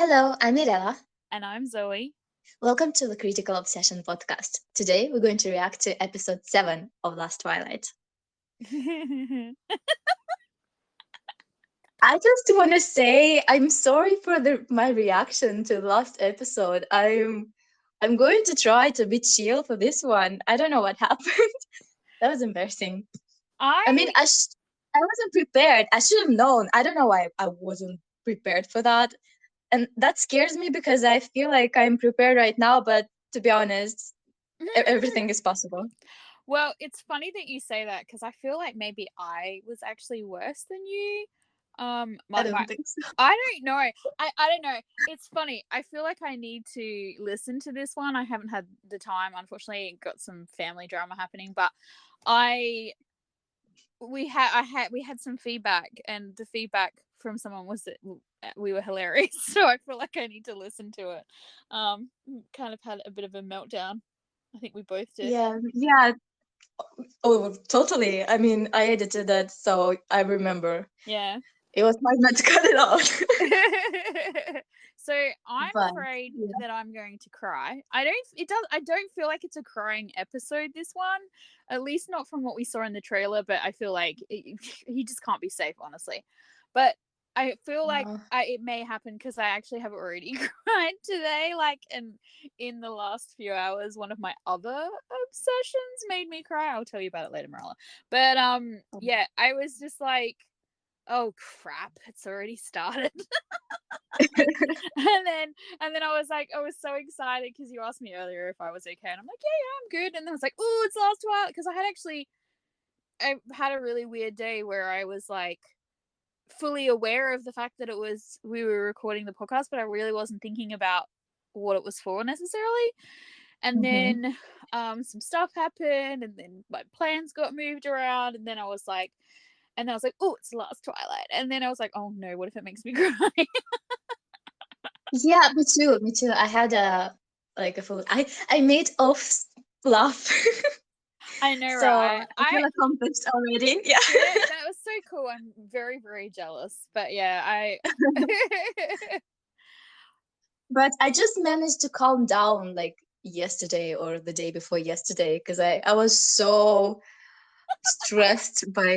Hello, I'm Mirella. And I'm Zoe. Welcome to the Critical Obsession podcast. Today we're going to react to episode 7 of Last Twilight. I just want to say I'm sorry for my reaction to the last episode. I'm going to try to be chill for this one. I don't know what happened. That was embarrassing. I mean, I I wasn't prepared. I should have known. I don't know why I wasn't prepared for that. And that scares me because I feel like I'm prepared right now, but to be honest, everything is possible. well, it's funny that you say that because I feel like maybe I was actually worse than you. I My don't think so. I don't know. I don't know. It's funny. I feel like I need to listen to this one. I haven't had the time. Unfortunately, got some family drama happening, but I we had some feedback, and the feedback from someone was that we were hilarious. So I feel like I need to listen to it. Um, Kind of had a bit of a meltdown. I think we both did. Yeah. Oh, totally. I mean, I edited that, so I remember. Yeah. It was hard not to cut it out. So I'm But afraid yeah. that I'm going to cry. I don't feel like it's a crying episode, this one. At least not from what we saw in the trailer, but I feel like he just can't be safe, honestly. But I feel like Uh, it may happen because I actually have already cried today. Like, in the last few hours, one of my other obsessions made me cry. I'll tell you about it later, Marilla. But yeah, I was just like, oh crap, it's already started. and then I was like, I was so excited because you asked me earlier if I was okay, and I'm like, yeah, I'm good. And then I was like, oh, it's Last Twilight, because I had a really weird day where I was like fully aware of the fact that we were recording the podcast, but I really wasn't thinking about what it was for necessarily. And mhm. then some stuff happened, and then my plans got moved around, and then I was like, oh, it's Last Twilight. And then I was like, oh no, what if it makes me cry? Yeah, me too. Me too. I had a full. I made off laugh, I know, so right? I feel accomplished already. Yeah. Yeah, that was so cool. I'm very, very jealous. But yeah, I But I just managed to calm down like yesterday or the day before yesterday because I was so stressed by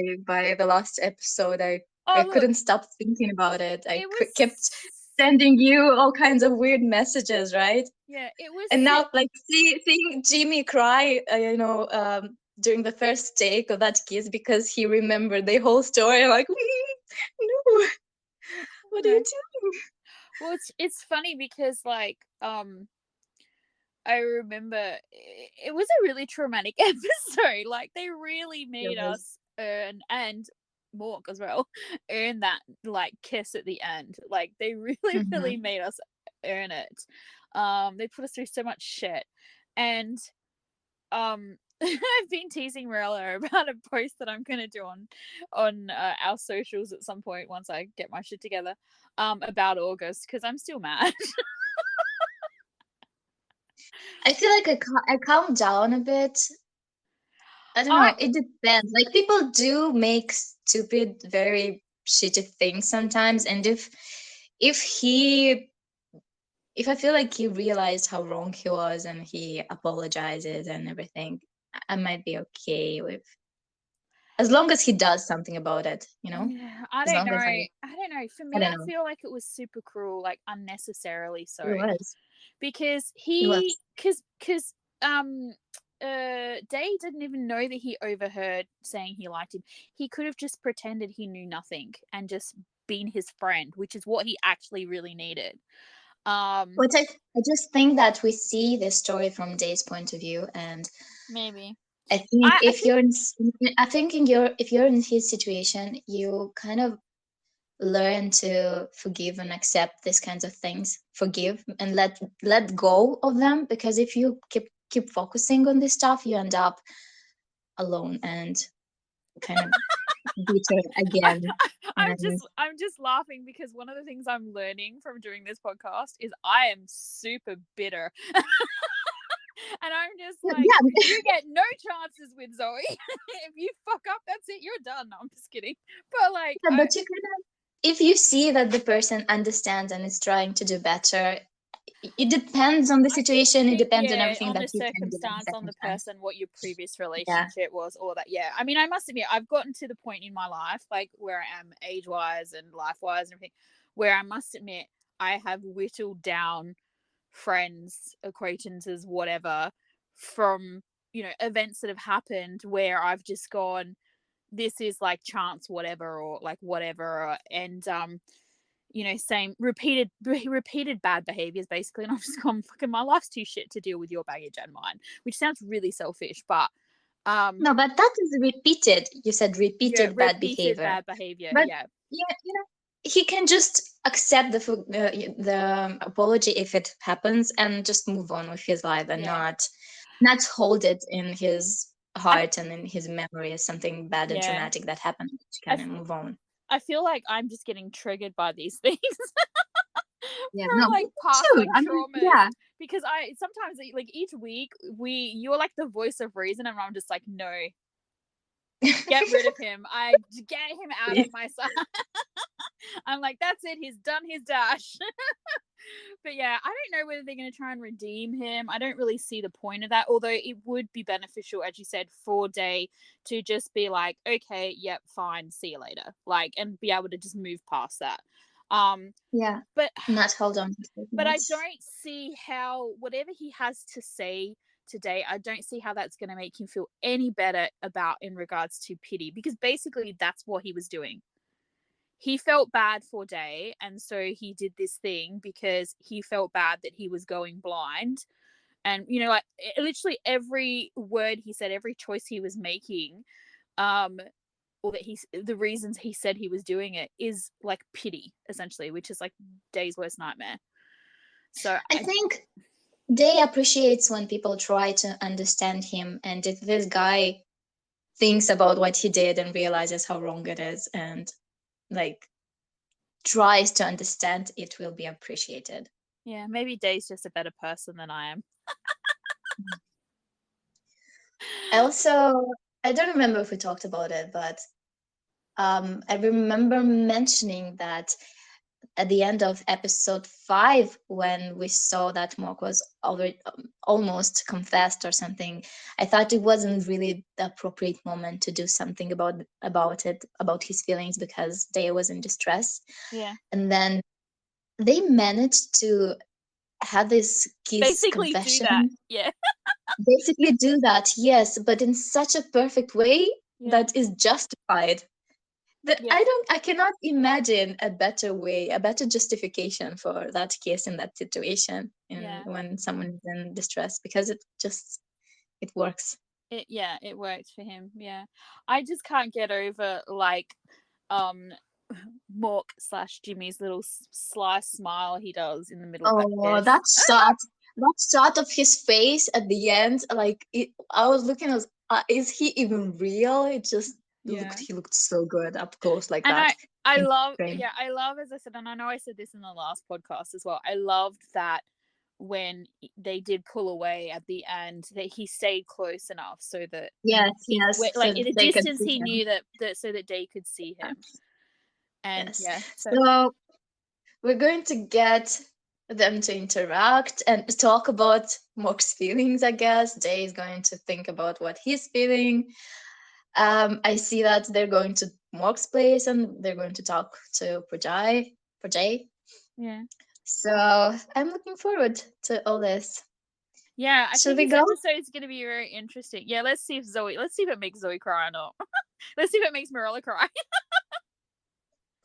the last episode. I oh look, couldn't stop thinking about it. I it kept was sending you all kinds of weird messages, right? yeah, it was And now, like, seeing Jimmy cry, during the first take of that kiss because he remembered the whole story. I'm like, no, what are you no. doing? Well, it's funny because like I remember it was a really traumatic episode. Like, they really It made was. us earn, and Mork as well, earn that like kiss at the end. Like, they really, really Mhm. made us earn it. They put us through so much shit. And I've been teasing Morella about a post that I'm gonna do on our socials at some point once I get my shit together, about August, because I'm still mad. I feel like I calmed down a bit. I don't I know. It depends. Like people do make stupid, very shitty things sometimes, and if he if I feel like he realized how wrong he was and he apologizes and everything, I might be okay with as long as he does something about it, you know? Yeah, I As don't long know. as I don't know. For I me, don't I know. feel like it was super cruel, like unnecessarily so, It was. because It was. um Day didn't even know that he overheard saying he liked him. He could have just pretended he knew nothing and just been his friend, which is what he actually really needed. Um, But I just think that we see the story from Day's point of view, and Maybe. I think I if think you're in, I think in your if you're in his situation, you kind of learn to forgive and accept these kinds of things. Forgive and let go of them because if you keep focusing on this stuff, you end up alone and kind of bitter I, again. And I'm just laughing because one of the things I'm learning from doing this podcast is I am super bitter. And I'm just like, yeah, you get no chances with Zoe. If you fuck up, that's it. You're done. No, I'm just kidding. But like, but you kind of. if you see that the person understands and is trying to do better, it depends on the I think, situation. It depends on yeah, everything on that the you can do at the circumstance, on second the chance. person, what your previous Yeah. relationship was, all that. Yeah, I mean, I must admit, I've gotten to the point in my life, like where I am age wise and life wise and everything, where I must admit I have whittled down friends, acquaintances, whatever, from events that have happened where I've just gone, this is like chance, whatever, or like whatever, and same repeated bad behaviors basically, and I'm just gone, fucking, my life's too shit to deal with your baggage and mine, which sounds really selfish, but No, but that is repeated. You said yeah, repeated bad repeated behavior. bad behavior, But yeah, yeah, he can just accept the apology if it happens and just move on with his life and yeah. not hold it in his I heart and in his memory as something bad and Yeah, traumatic that happened. Just I, kind of move on. I feel like I'm just getting triggered by these things Yeah, from no, like me past too. like I mean, traumas, yeah, because I sometimes like each week you're like the voice of reason, and I'm just like, no, get rid of him. I get him out of my sight. I'm like, that's it. He's done his dash. But yeah, I don't know whether they're going to try and redeem him. I don't really see the point of that. Although it would be beneficial, as you said, for Day to just be like, okay, yep, fine, see you later, like, and be able to just move past that. yeah, But not hold on to but I statements. don't see how whatever he has to say today, I don't see how that's going to make him feel any better about in regards to pity, because basically that's what he was doing. He felt bad for Day, and so he did this thing because he felt bad that he was going blind. And like literally every word he said, every choice he was making, um or that the reasons he said he was doing it is like pity, essentially, which is like Day's worst nightmare. So I think Day appreciates when people try to understand him, and if this guy thinks about what he did and realizes how wrong it is and like tries to understand, it will be appreciated. yeah, maybe Day's just a better person than I am. Also, I don't remember if we talked about it, but I remember mentioning that at the end of episode 5, when we saw that Mork was already almost confessed or something, I thought it wasn't really the appropriate moment to do something about his feelings, because Daya was in distress. Yeah, And then they managed to have this kiss basically do that. confession, Yeah. basically do that, yes, but in such a perfect way Yeah. that is justified. That Yeah. I cannot imagine a better way, a better justification for that kiss in that situation, in Yeah. when someone is in distress, because it works. It worked for him. Yeah. I just can't get over like um Mork slash Jimmy's little sly smile he does in the middle of that Oh, kiss. that shot of his face at the end, like I was looking as, is he even real? It just Yeah. he looked so good up close like And that I in love, frame. yeah, I love, as I said, and I know I said this in the last podcast as well, I loved that when they did pull away at the end, that he stayed close enough so that Yes, he yes, like so in a they could distance see he him. knew that so that Day could see him. And Yes. yeah, so So we're going to get them to interact and talk about Mock's feelings, I guess. Jay is going to think about what he's feeling. I see that they're going to Mock's place and they're going to talk to Prajay. yeah. So I'm looking forward to all this. Yeah, I Should think we this go? episode is going to be very interesting. Yeah, let's see if it makes Zoe cry or not. Let's see if it makes Marilla cry.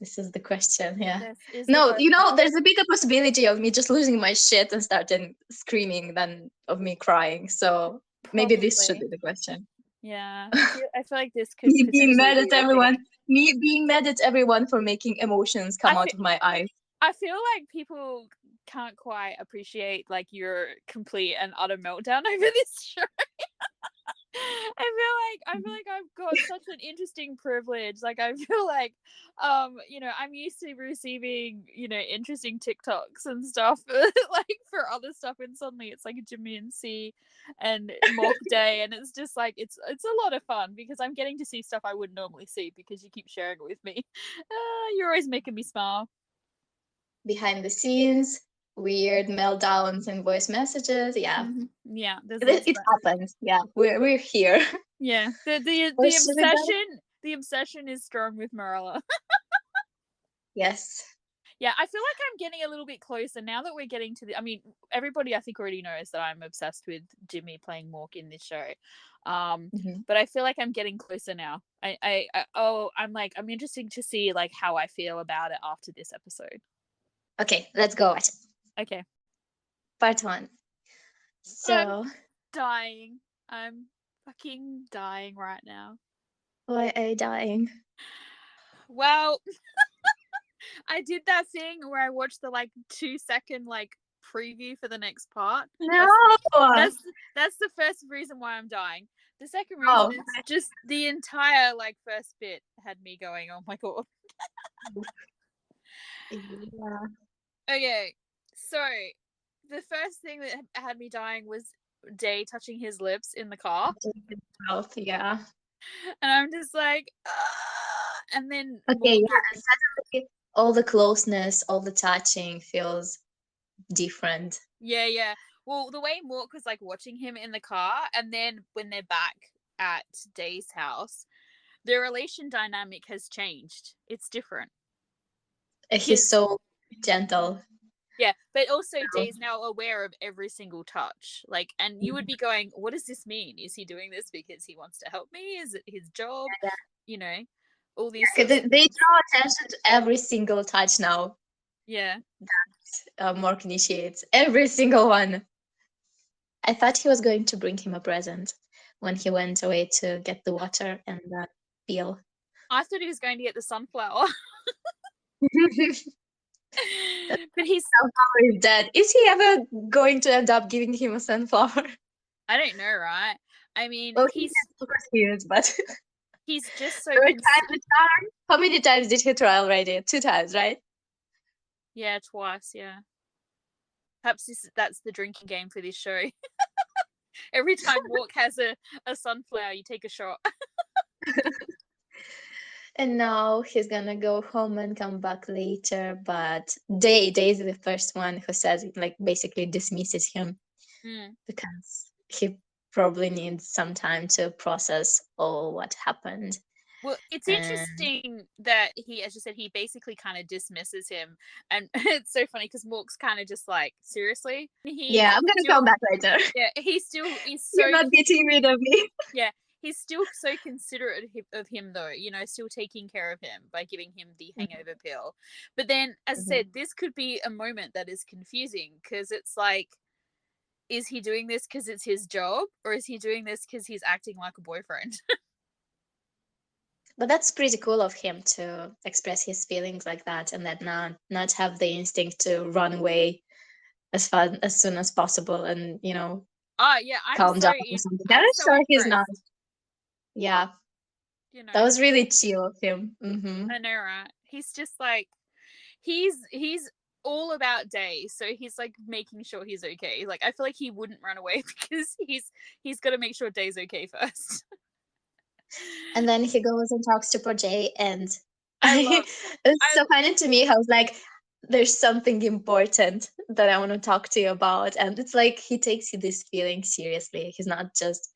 This is the question, yeah. This is the No, question. there's a bigger possibility of me just losing my shit and starting screaming than of me crying. So maybe this should Probably. be the question. Yeah, I feel like this could Me being potentially mad be at the everyone. thing. Me being mad at everyone for making emotions I come out feel, of my eyes. I feel like people can't quite appreciate like your complete and utter meltdown over this show. I feel like I've got such an interesting privilege. Like I feel like I'm used to receiving, interesting TikToks and stuff like for other stuff, and suddenly it's like Jimmy and C and Mock Day, and it's just like it's a lot of fun because I'm getting to see stuff I wouldn't normally see because you keep sharing it with me. You're always making me smile. Behind the scenes, weird meltdowns and voice messages. Yeah, Yeah, there's it that. happens. Yeah, we're here. Yeah, the the Or the should we go? obsession the obsession is strong with Marilla. Yes. Yeah, I feel like I'm getting a little bit closer now that we're getting to the. I mean, everybody I think already knows that I'm obsessed with Jimmy playing Mork in this show, Mhm. but I feel like I'm getting closer now. I'm interested to see like how I feel about it after this episode. Okay, let's go watch it. Okay, Part one. I'm So, dying. I'm fucking dying right now. why are you dying? Well, I did that thing where I watched the like 2 second like preview for the next part. No. That's that's the first reason why I'm dying. The second reason Oh, is just the entire like first bit had me going, oh my god. yeah. Okay, so the first thing that had me dying was Day touching his lips in the car, Mouth, yeah. and I'm just like, ah! And then Okay, more yeah. get Suddenly, all the closeness, all the touching feels different. yeah. Well, the way Mork was like watching him in the car, and then when they're back at Day's house, their relation dynamic has changed. It's different He's because so gentle. yeah, but also So, Day's now aware of every single touch. Like, and you would be going, what does this mean? Is he doing this because he wants to help me? Is it his job? yeah. You know, all these Okay, sorts of they things. draw attention to every single touch now. Yeah. Mark initiates every single one. I thought he was going to bring him a present when he went away to get the water and the peel. I thought he was going to get the sunflower, That but he's, sunflower is dead. Is he ever going to end up giving him a sunflower? I don't know, right? I mean, Well, he has super serious, but he's just so, third time the charm. How many times did he try already? 2 times, right? yeah, twice, yeah. Perhaps that's the drinking game for this show. Every time Walk has a sunflower, you take a shot. And now he's gonna go home and come back later. But Day is the first one who says, like, basically dismisses him Mm. because he probably needs some time to process all what happened. Well, it's And interesting that he, as you said, he basically kind of dismisses him, and it's so funny because Mork's kind of just like, seriously, yeah, I'm gonna come back later. yeah, he's so You're not getting rid of me. yeah, he's still so considerate of him though, still taking care of him by giving him the hangover pill. But then, as I said, this could be a moment that is confusing because it's like, is he doing this because it's his job, or is he doing this because he's acting like a boyfriend? But that's pretty cool of him to express his feelings like that and then not have the instinct to run away as soon as possible and Oh yeah, calm down or something. I'm sure he's not. impressed. Yeah, You that know, was really chill of him. I know, right? He's just like, he's all about Day, so he's like making sure he's okay. Like I feel like he wouldn't run away because he's got to make sure Day's okay first. And then he goes and talks to Projay, and I love, it's I so funny to me. I was like, "There's something important that I want to talk to you about," and it's like he takes these feelings seriously. He's not just.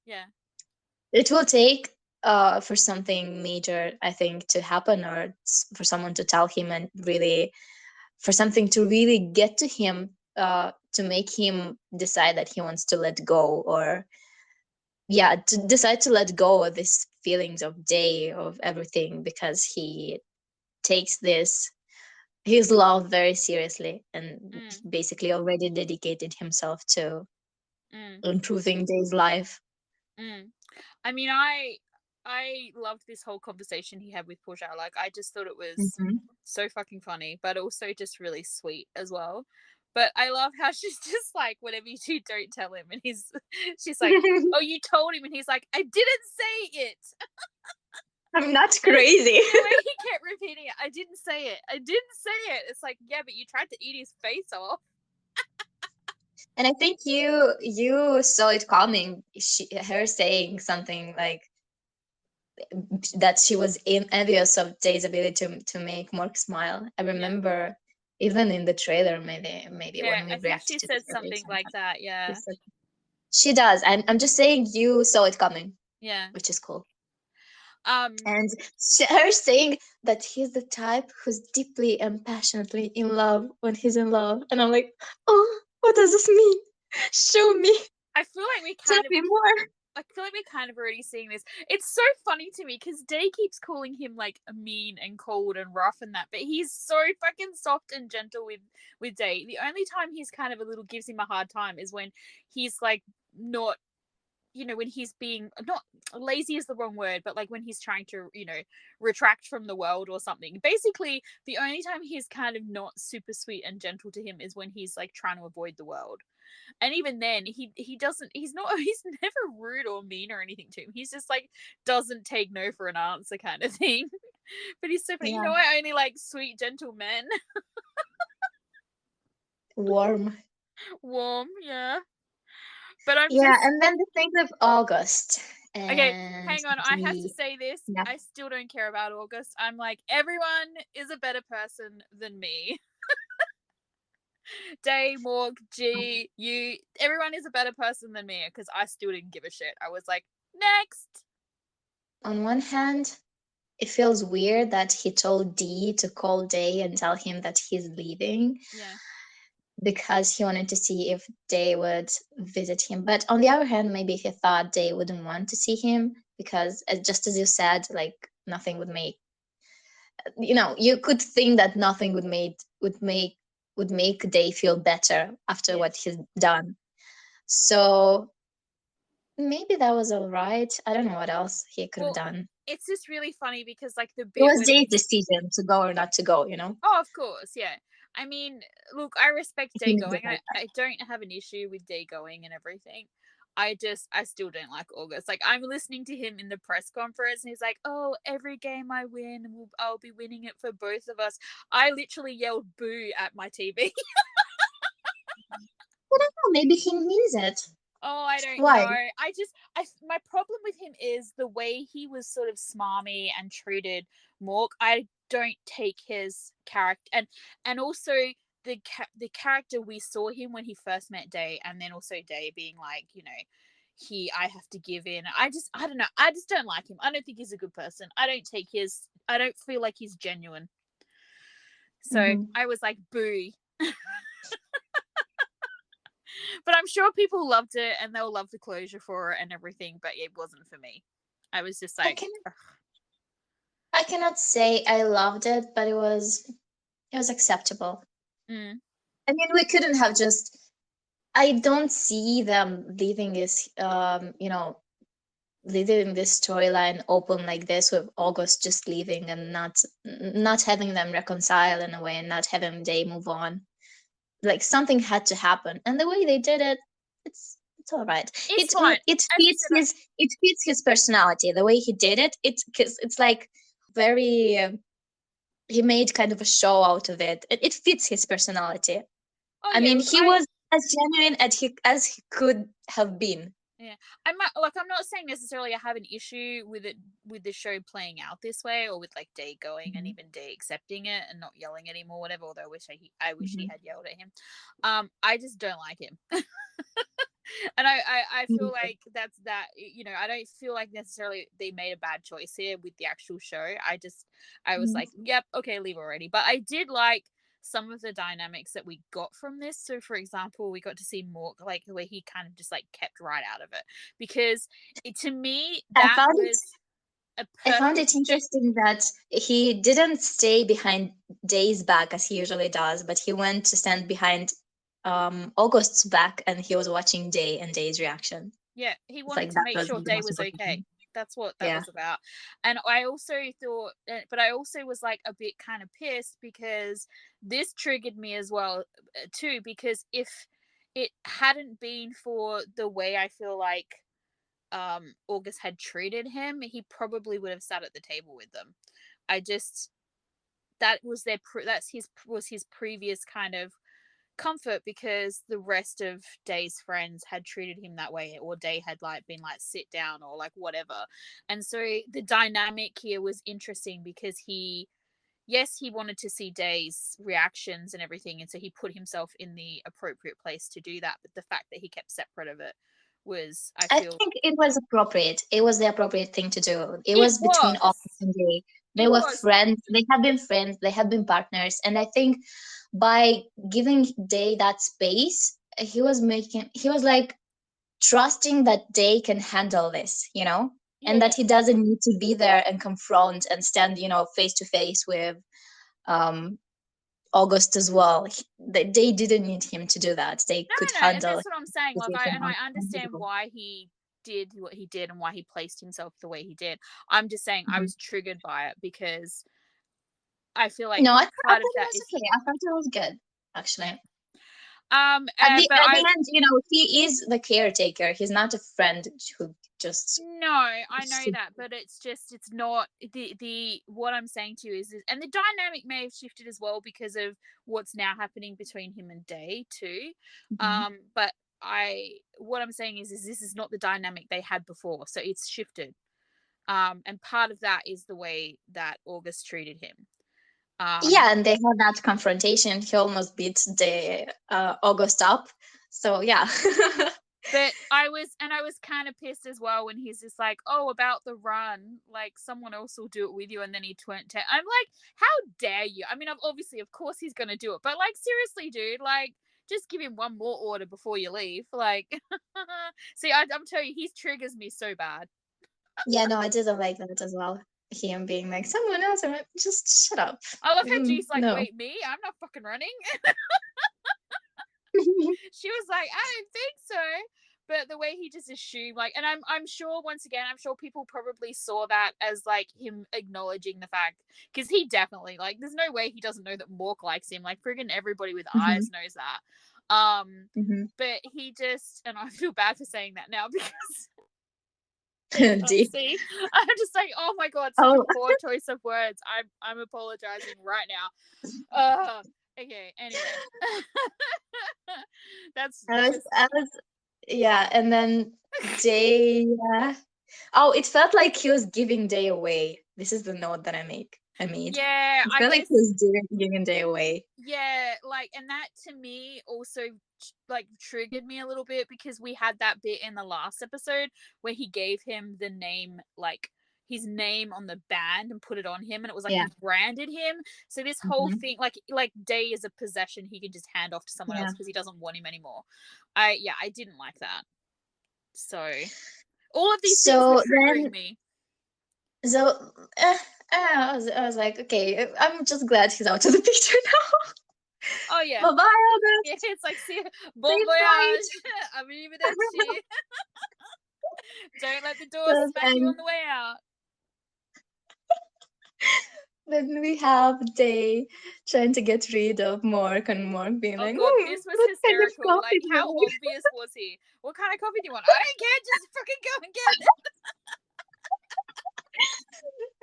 yeah, It will take for something major, I think, to happen, or for someone to tell him, and really for something to really get to him, to make him decide that he wants to let go, or yeah, to decide to let go of these feelings of Day, of everything, because he takes this his love very seriously and mm, basically already dedicated himself to mm, improving Day's life. mm. I mean, I loved this whole conversation he had with Portia. Like I just thought it was Hmm. so fucking funny, but also just really sweet as well. But I love how she's just like, whatever you do, don't tell him. And she's like, oh, you told him. And he's like, I didn't say it. I'm not And crazy. the way he kept repeating it, I didn't say it. I didn't say it. It's like, yeah, but you tried to eat his face off. And I think you saw it coming. Her saying something like that she was envious of Jay's ability to make Mark smile. I Yeah. remember even in the trailer, maybe Yeah, when we I think reacted she to the said trailer something like sometime. that. She Yeah. said she does. I'm just saying you saw it coming, Yeah. which is cool. Um, And her saying that he's the type who's deeply and passionately in love when he's in love, and I'm like, oh, what does this mean? Show me, I feel like we tell kind of me more. I feel like we're kind of already seeing this. It's so funny to me because Day keeps calling him like mean and cold and rough and that, but he's so fucking soft and gentle with Day. The only time he's kind of a little gives him a hard time is when he's like not, when he's being not lazy is the wrong word, but like when he's trying to, retract from the world or something. Basically, the only time he's kind of not super sweet and gentle to him is when he's like trying to avoid the world. And even then, he doesn't. He's not. He's never rude or mean or anything to him. He's just like doesn't take no for an answer kind of thing. But he's so funny. Yeah, I only like sweet, gentle men. warm. Warm, yeah. But I'm Yeah, just and then the thing of August okay. and Hang on, I have to the say this. yeah. I still don't care about August. I'm like, everyone is a better person than me. Day, Morg, G, you, everyone is a better person than me because I still didn't give a shit. I was like, next. On one hand, it feels weird that he told Dee to call Day and tell him that he's leaving Yeah. because he wanted to see if Day would visit him. But on the other hand, maybe he thought Day wouldn't want to see him because, just as you said, like nothing would make you could think that nothing would make Day feel better after Yeah. what he's done. So maybe that was all right. I don't know what else he could have Well, done. it's just really funny because like the It bit was where Day's decision to go or not to go. oh, of course, yeah. I mean, look, I respect He Day made the going. right I don't have an issue with Day going and everything. I still don't like August. Like I'm listening to him in the press conference and he's like, "Oh, every game I win, I'll be winning it for both of us." I literally yelled boo at my TV. I don't know. Maybe he means it. Oh, I don't Why? know. My problem with him is the way he was sort of smarmy and treated Mork. I don't take his character and also the character we saw him when he first met Day, and then also Day being like, I have to give in. I don't know. I just don't like him. I don't think he's a good person. I don't feel like he's genuine. So Hmm. I was like, boo. But I'm sure people loved it and they'll love the closure for it and everything, but it wasn't for me. I was just I like, can I cannot say I loved it, but it was acceptable. mm, I mean, we couldn't have just. I don't see them leaving this storyline open like this with August just leaving and not having them reconcile in a way and not having Day move on. Like something had to happen, and the way they did it, it's all right. it's It fine. it As I fits said, his personality. The way he did it, it's like very. He made kind of a show out of it. It fits his personality. oh I yeah, mean, look, he was as genuine as he could have been. yeah, I'm not saying necessarily I have an issue with it with the show playing out this way or with like Day going and Mhm. even Day accepting it and not yelling at him or whatever. Although I wish he Mhm. had yelled at him. I just don't like him. And I feel like that's that I don't feel like necessarily they made a bad choice here with the actual show. I was Mhm. like, yep, okay, leave already. But I did like some of the dynamics that we got from this. So for example, we got to see Mork like where he kind of just like kept right out of it because to me I that found it. was a I found perfect it interesting that he didn't stay behind Day's back as he usually does, but he went to stand behind August's back, and he was watching Day and Day's reaction. yeah, he It's wanted like to that make was sure the Day most was important okay. thing. That's what that Yeah. was about. And I also thought, but I also was like a bit kind of pissed because this triggered me as well, too, because if it hadn't been for the way I feel like August had treated him, he probably would have sat at the table with them. I just that was their that's his was his previous kind of comfort because the rest of Day's friends had treated him that way, or Day had like been like sit down or like whatever. And so the dynamic here was interesting because he wanted to see Day's reactions and everything, and so he put himself in the appropriate place to do that. But the fact that he kept separate of it was, I I feel, think it was appropriate. It was the appropriate thing to do. It it was between August was, and Day. They it were was. friends. They had been friends. They had been partners. And I think by giving Day that space, he was like trusting that Day can handle this, Yeah, and that yeah. he doesn't need to be there and confront and stand, face to face with um, August as well. They didn't need him to do that. They No, could no, and handle that's what I'm saying. Like, I situation and on I on his understand own. why he did what he did and why he placed himself the way he did. I'm just saying I Mhm. was triggered by it because I feel like No, I part of thought it that was is, okay. I thought it was good, yeah. actually. But At I the end, he is the caretaker. He's not a friend who just no, I know that, but it's not the what I'm saying to you is and the dynamic may have shifted as well because of what's now happening between him and Day too. Mhm. But I what I'm saying is this is not the dynamic they had before, so it's shifted. And part of that is the way that August treated him. Yeah, and they had that confrontation. He almost beat the August up. So yeah. But I was kind of pissed as well when he's just like, oh, about the run, like someone else will do it with you, and then he turned. I'm like, how dare you? I mean, obviously, of course, he's gonna do it, but like, seriously, dude, like, just give him one more order before you leave. Like, see, I'm telling you, he triggers me so bad. Yeah, no, I didn't like that as well. Him being like someone else. I'm like, just shut up. I love how G's like, No. wait, me? I'm not fucking running. She was like, I don't think so. But the way he just assumed, like, and I'm sure once again, I'm sure people probably saw that as like him acknowledging the fact because he definitely like, there's no way he doesn't know that Mork likes him. Like, friggin' everybody with eyes Mhm, knows that. mhm. But he just, and I feel bad for saying that now because they can't D. see. I'm just like, oh my god, such a Oh, poor choice of words. I'm apologizing right now. Okay. Anyway, that's just I was, yeah, and then Day. Oh, it felt like he was giving Day away. This is the note that I made. yeah. It I felt like guess he was giving Day away. yeah. Like, and that to me also like triggered me a little bit because we had that bit in the last episode where he gave him the name like his name on the band and put it on him and it was like Yeah. he branded him, so this whole Hmm. thing like Day is a possession he can just hand off to someone Yeah. else because he doesn't want him anymore. I didn't like that, so all of these things were So triggering then, me. so I was like, okay, I'm just glad he's out of the picture now. Oh yeah. Bye bye, Yeah, August. it's like, see, bon Safe flight. voyage. Arrivederci. Don't let the door So smack you on then, the way out. then we have Day trying to get rid of Mark, and Mark being Oh like, god, this was what kind of hysterical. coffee Like, do you how want? obvious was he? What kind of coffee do you want? I don't care. Just fucking go and get it.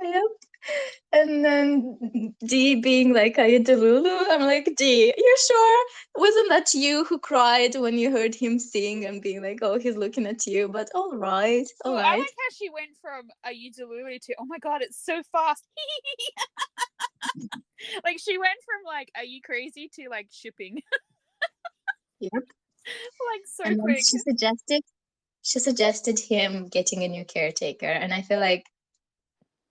Yep. And then D being like, are you Delulu? I'm like, D, you sure? Wasn't that you who cried when you heard him sing and being like, oh, he's looking at you? But all right, Ooh, all I right. like how she went from "Are you delulu" to "Oh my god, it's so fast." Like she went from like "Are you crazy" to like shipping, Yep. like so And then quick. she suggested him getting a new caretaker. And I feel like,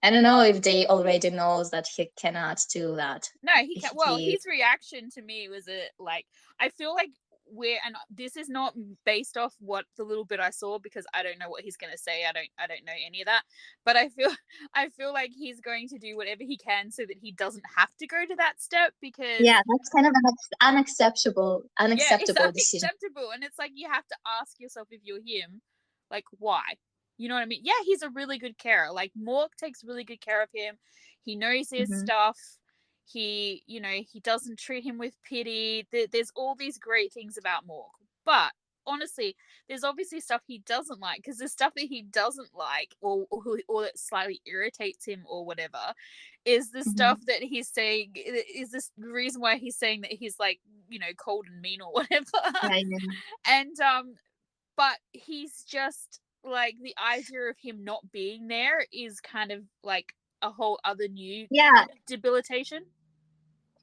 I don't know if they already knows that he cannot do that. No, he can't. Well, He, his reaction to me was like I feel like we're and this is not based off what the little bit I saw because I don't know what he's gonna say. I don't know any of that. But I feel like he's going to do whatever he can so that he doesn't have to go to that step because yeah, that's kind of an yeah, it's unacceptable decision. unacceptable. And it's like you have to ask yourself if you're him, like why? You know what I mean? Yeah, he's a really good carer. Like Mork takes really good care of him. He knows his Hmm. stuff. He, he doesn't treat him with pity. There's all these great things about Mork. But honestly, there's obviously stuff he doesn't like, because the stuff that he doesn't like, or that slightly irritates him or whatever, is the Hmm. stuff that he's saying, is this the reason why he's saying that he's like, cold and mean or whatever. Yeah, yeah. And but he's just like, the idea of him not being there is kind of like a whole other new Yeah, kind of debilitation.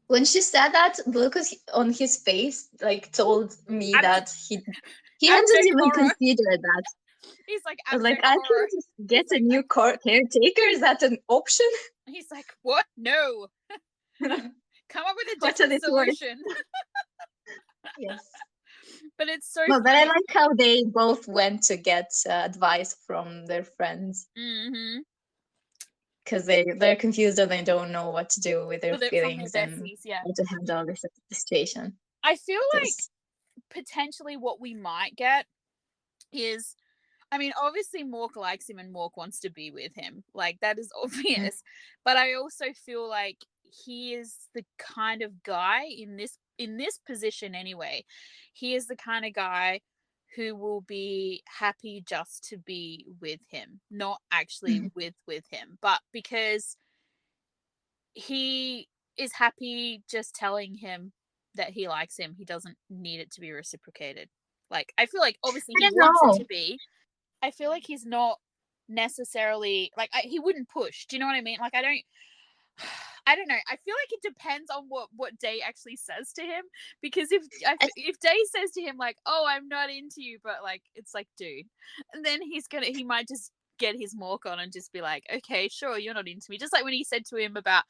when she said that, the look on his face like told me Abject, that he hadn't abject even horror. considered that. He's like I was like, abject I can horror. just get He's a like, new caretaker. Is that an option? he's like, what? No, come up with a What are different these words? solution. Yes. But it's so Well, but I funny. like how they both went to get advice from their friends Mm-hmm. because they're confused and they don't know what to do with their With it from their feelings and besties, yeah. how to handle this situation. I feel like Because potentially what we might get is, I mean, obviously Mork likes him and Mork wants to be with him. Like, that is obvious. But I also feel like he is the kind of guy in this position anyway. He is the kind of guy who will be happy just to be with him, not actually with him, but because he is happy just telling him that he likes him, he doesn't need it to be reciprocated. Like, I feel like obviously I he don't wants it know. to be. I feel like he's not necessarily like, he wouldn't push. Do you know what I mean? Like, I don't. I don't know. I feel like it depends on what Day actually says to him. Because I, if Day says to him like, "Oh, I'm not into you," but like, it's like, dude, and then he might just get his mork on and just be like, "Okay, sure, you're not into me." Just like when he said to him about,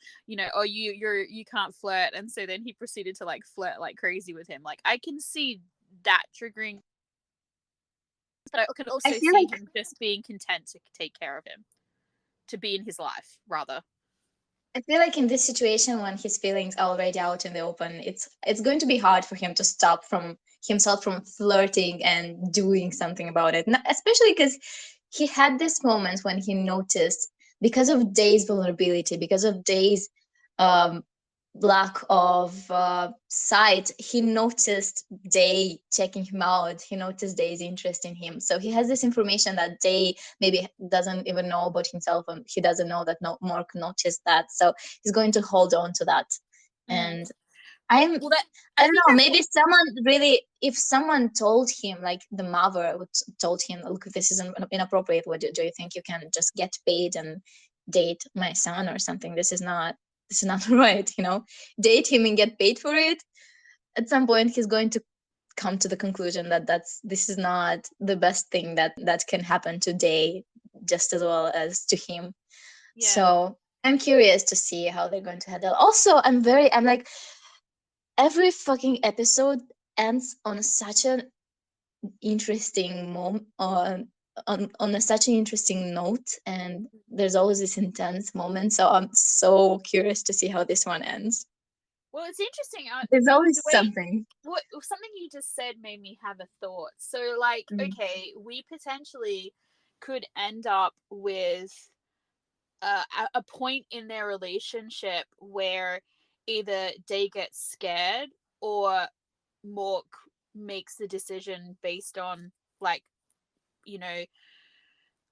"Oh, you can't flirt," and so then he proceeded to like flirt like crazy with him. Like, I can see that triggering, but I could I also feel see like him just being content to take care of him, to be in his life rather. I feel like in this situation, when his feelings are already out in the open, it's going to be hard for him to stop from himself from flirting and doing something about it. Especially because he had this moment when he noticed, because of Day's vulnerability, because of Day's um, lack of sight, he noticed Day checking him out. He noticed Day's interest in him. So he has this information that Day maybe doesn't even know about himself, and he doesn't know that no Mark noticed that. So he's going to hold on to that. Mm. And I'm Well, that I I don't think know, that's what. maybe someone really, if someone told him, like the mother told him, look, this is inappropriate, what do you think you can just get paid and date my son or something? This is not right, date him and get paid for it. At some point he's going to come to the conclusion that this is not the best thing that can happen today, just as well as to him. Yeah. So I'm curious to see how they're going to handle. Also, I'm like, every fucking episode ends on such an interesting such an interesting note, and there's always this intense moment, so I'm so curious to see how this one ends. Well, it's interesting. There's The always way something. what something you just said made me have a thought. So, like, Mm. okay, we potentially could end up with a point in their relationship where either Day gets scared or Mork makes the decision based on, like, you know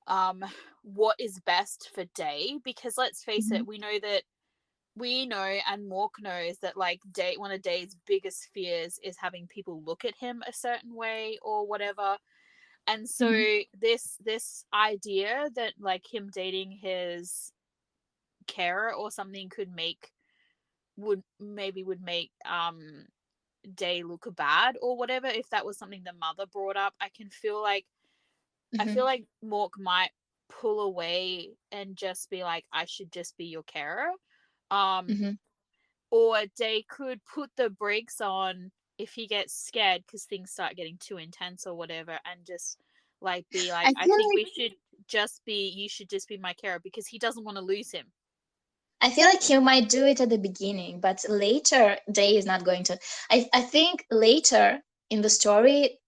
um what is best for Day. Because let's face Mhm. it, we know and Mork knows that, like, one of Day's biggest fears is having people look at him a certain way or whatever. And so Mhm. this idea that, like, him dating his carer or something would make Day look bad or whatever, if that was something the mother brought up. I feel Mhm. like Mork might pull away and just be like, I should just be your carer. Um Mhm. or Day could put the brakes on if he gets scared because things start getting too intense or whatever, and just like be like, I I feel think like you should just be my carer, because he doesn't want to lose him. I feel like he might do it at the beginning, but later Day is not going to. I think later in the story,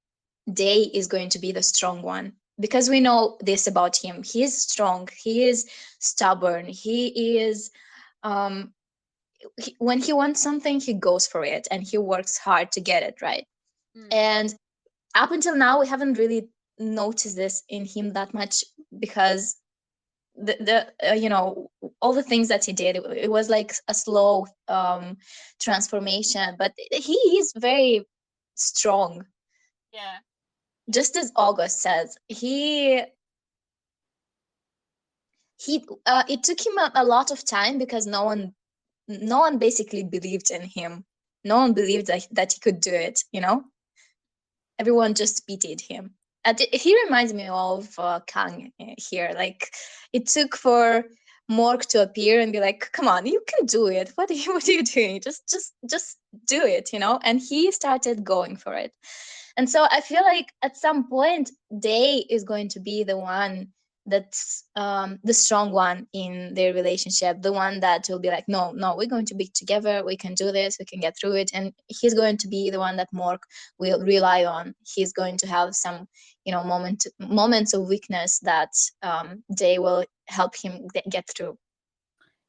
Day is going to be the strong one. because we know this about him. He is strong, he is stubborn, he is um when he wants something, he goes for it and he works hard to get it, right? Mm. And up until now, we haven't really noticed this in him that much, because the all the things that he did, it was like a slow transformation, but he is very strong. Yeah. Just as August says, he it took him a lot of time, because no one basically believed in him. No one believed that he could do it, everyone just pitied him. He reminds me of Kang here. Like, it took for Mork to appear and be like, "Come on, you can do it. What are you doing? Just do it, And he started going for it. And so I feel like at some point, Day is going to be the one that's the strong one in their relationship, the one that will be like, no, no, we're going to be together. We can do this. We can get through it. And he's going to be the one that Mork will rely on. He's going to have some, moments of weakness that Day will help him get through.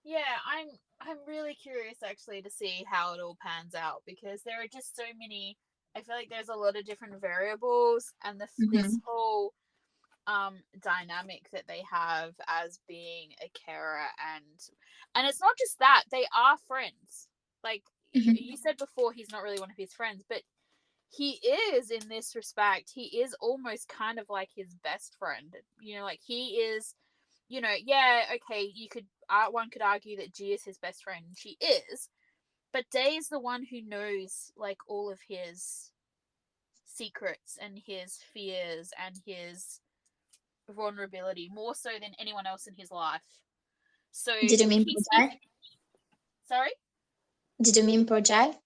Yeah, I'm really curious actually to see how it all pans out, because there are just so many. I feel like there's a lot of different variables, and this Hmm. whole dynamic that they have as being a carer, and it's not just that, they are friends. Like Hmm. you said before, he's not really one of his friends, but he is, in this respect, he is almost kind of like his best friend. Like he is, yeah, okay, one could argue that G is his best friend, and she is, but Day is the one who knows like all of his secrets and his fears and his vulnerability more so than anyone else in his life. So Did you mean if Project? sorry, Did you mean Project?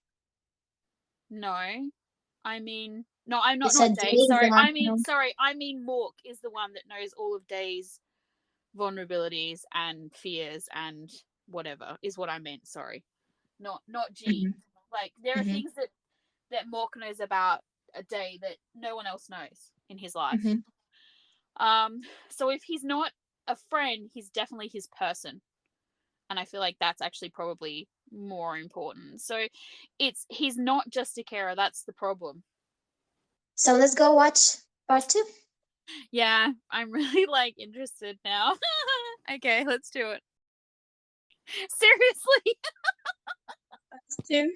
no, I mean no, I'm You not said Day Day. is the Sorry, one I who mean sorry, I mean Mork is the one that knows all of Day's vulnerabilities and fears and whatever is what I meant. Sorry, not G. knows. Like there are Hmm. things that Mork knows about a Day that no one else knows in his life. Hmm. Um, so if he's not a friend, he's definitely his person, and I feel like that's actually probably more important. So he's not just a carer. That's the problem. So let's go watch part two. Yeah, I'm really like interested now. Okay, let's do it. Seriously. Two.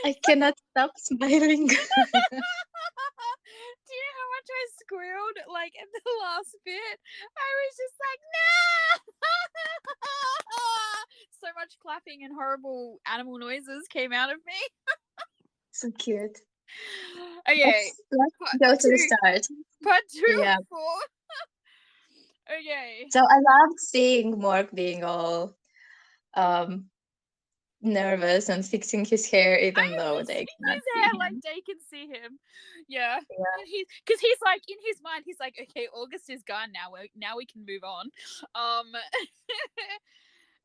I cannot stop smiling. Do you know how much I squealed like in the last bit? I was just like, no! So much clapping and horrible animal noises came out of me. So cute. Okay, Let's part go to the two. start. Part two Yeah. of four. Okay. So I loved seeing Mark being all um nervous and fixing his hair, I even know though he's they fixing cannot his see hair like him. they can see him. Yeah. Yeah. And because he's like in his mind, he's like, okay, August is gone now. Now we can move on. Um,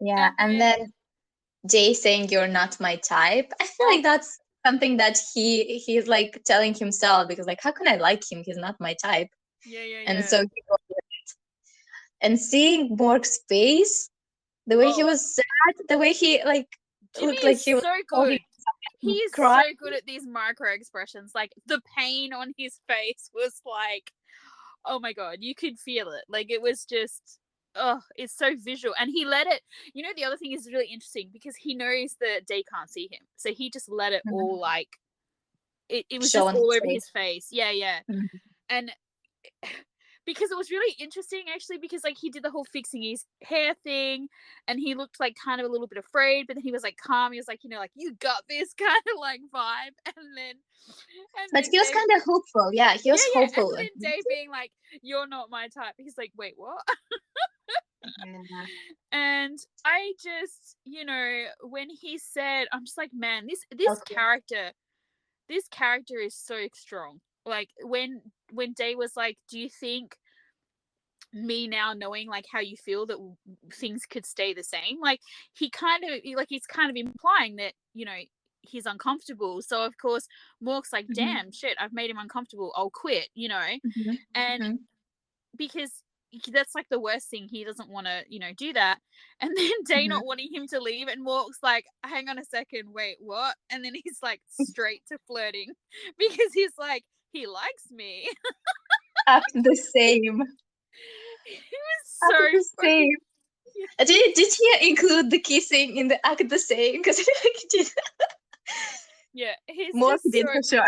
Yeah. and And then then Jay saying you're not my type. I feel oh like that's something that he's like telling himself, because like, how can I like him? He's not my type. yeah, yeah, And yeah. so and seeing Mork's face, the way he Oh, was sad, the way he like Jimmy looked like is he was so holding good. He is cry. so good at these micro expressions. Like the pain on his face was like, oh my god, you could feel it. Like it was just, oh, it's so visual. And he let it. The other thing is really interesting because he knows that Day can't see him, so he just let it all like it was Show just on all his over face. his face. Yeah, yeah. Mhm. And because it was really interesting actually, because like he did the whole fixing his hair thing, and he looked like kind of a little bit afraid, but then he was like calm. He was like, like, you got this kind of like vibe. And then But he was Dave, kind of hopeful. Yeah, he yeah, was yeah, and hopeful. then Dave being like, you're not my type. He's like, wait, what? Yeah. And I just, when he said, I'm just like, man, this character is so strong. Like when Day was like, do you think me now knowing like how you feel that things could stay the same? Like he's kind of implying that he's uncomfortable. So of course Mork's like, Hmm. damn shit, I've made him uncomfortable, I'll quit. Hmm. And Hmm. because that's like the worst thing. He doesn't want to, do that. And then Day Mhm. not wanting him to leave, and Mork's like, hang on a second, wait, what? And then he's like straight to flirting because he's like, he likes me. Act the same. He was Act so the fucking. same. Did he include the kissing in the act the same? Because I feel like he did. Yeah, he's More just so did for sure.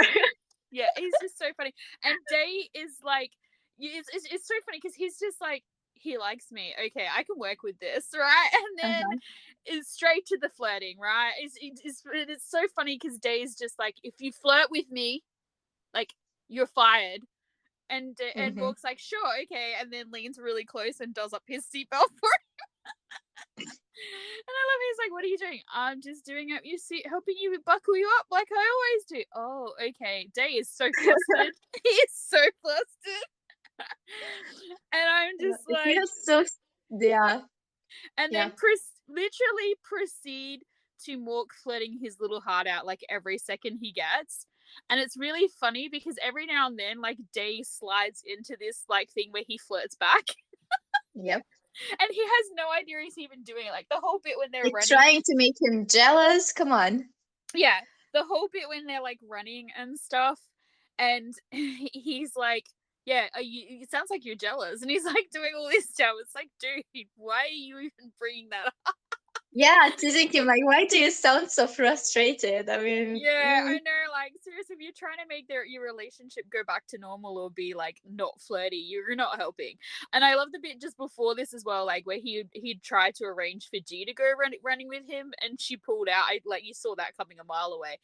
yeah, he's just so funny. And Day is like, it's so funny because he's just like, he likes me. Okay, I can work with this, right? And then Uh-huh. is straight to the flirting, right? It's so funny because Day is just like, if you flirt with me, like you're fired. And Hmm. Mork's like, sure, okay, and then leans really close and does up his seatbelt for And I love it. He's like, what are you doing? I'm just doing up your seat, helping you buckle you up like I always do. Oh, okay. Day is so flustered. He is so flustered. And I'm just He like, was so, yeah, and then yeah, literally proceed to Mork flirting his little heart out like every second he gets. And it's really funny because every now and then, like, Day slides into this like thing where he flirts back. yep. And he has no idea he's even doing it. Like the whole bit when they're You're running. trying to make him jealous. Come on. Yeah, the whole bit when they're like running and stuff, and he's like, yeah, it sounds like you're jealous, and he's like doing all this stuff. It's like, dude, why are you even bringing that up? Yeah, teasing him like, why do you sound so frustrated? I mean, Yeah, I know. Like, seriously, if you're trying to make your relationship go back to normal or be like not flirty, you're not helping. And I love the bit just before this as well, like where he'd tried to arrange for G to go running with him, and she pulled out. Like you saw that coming a mile away,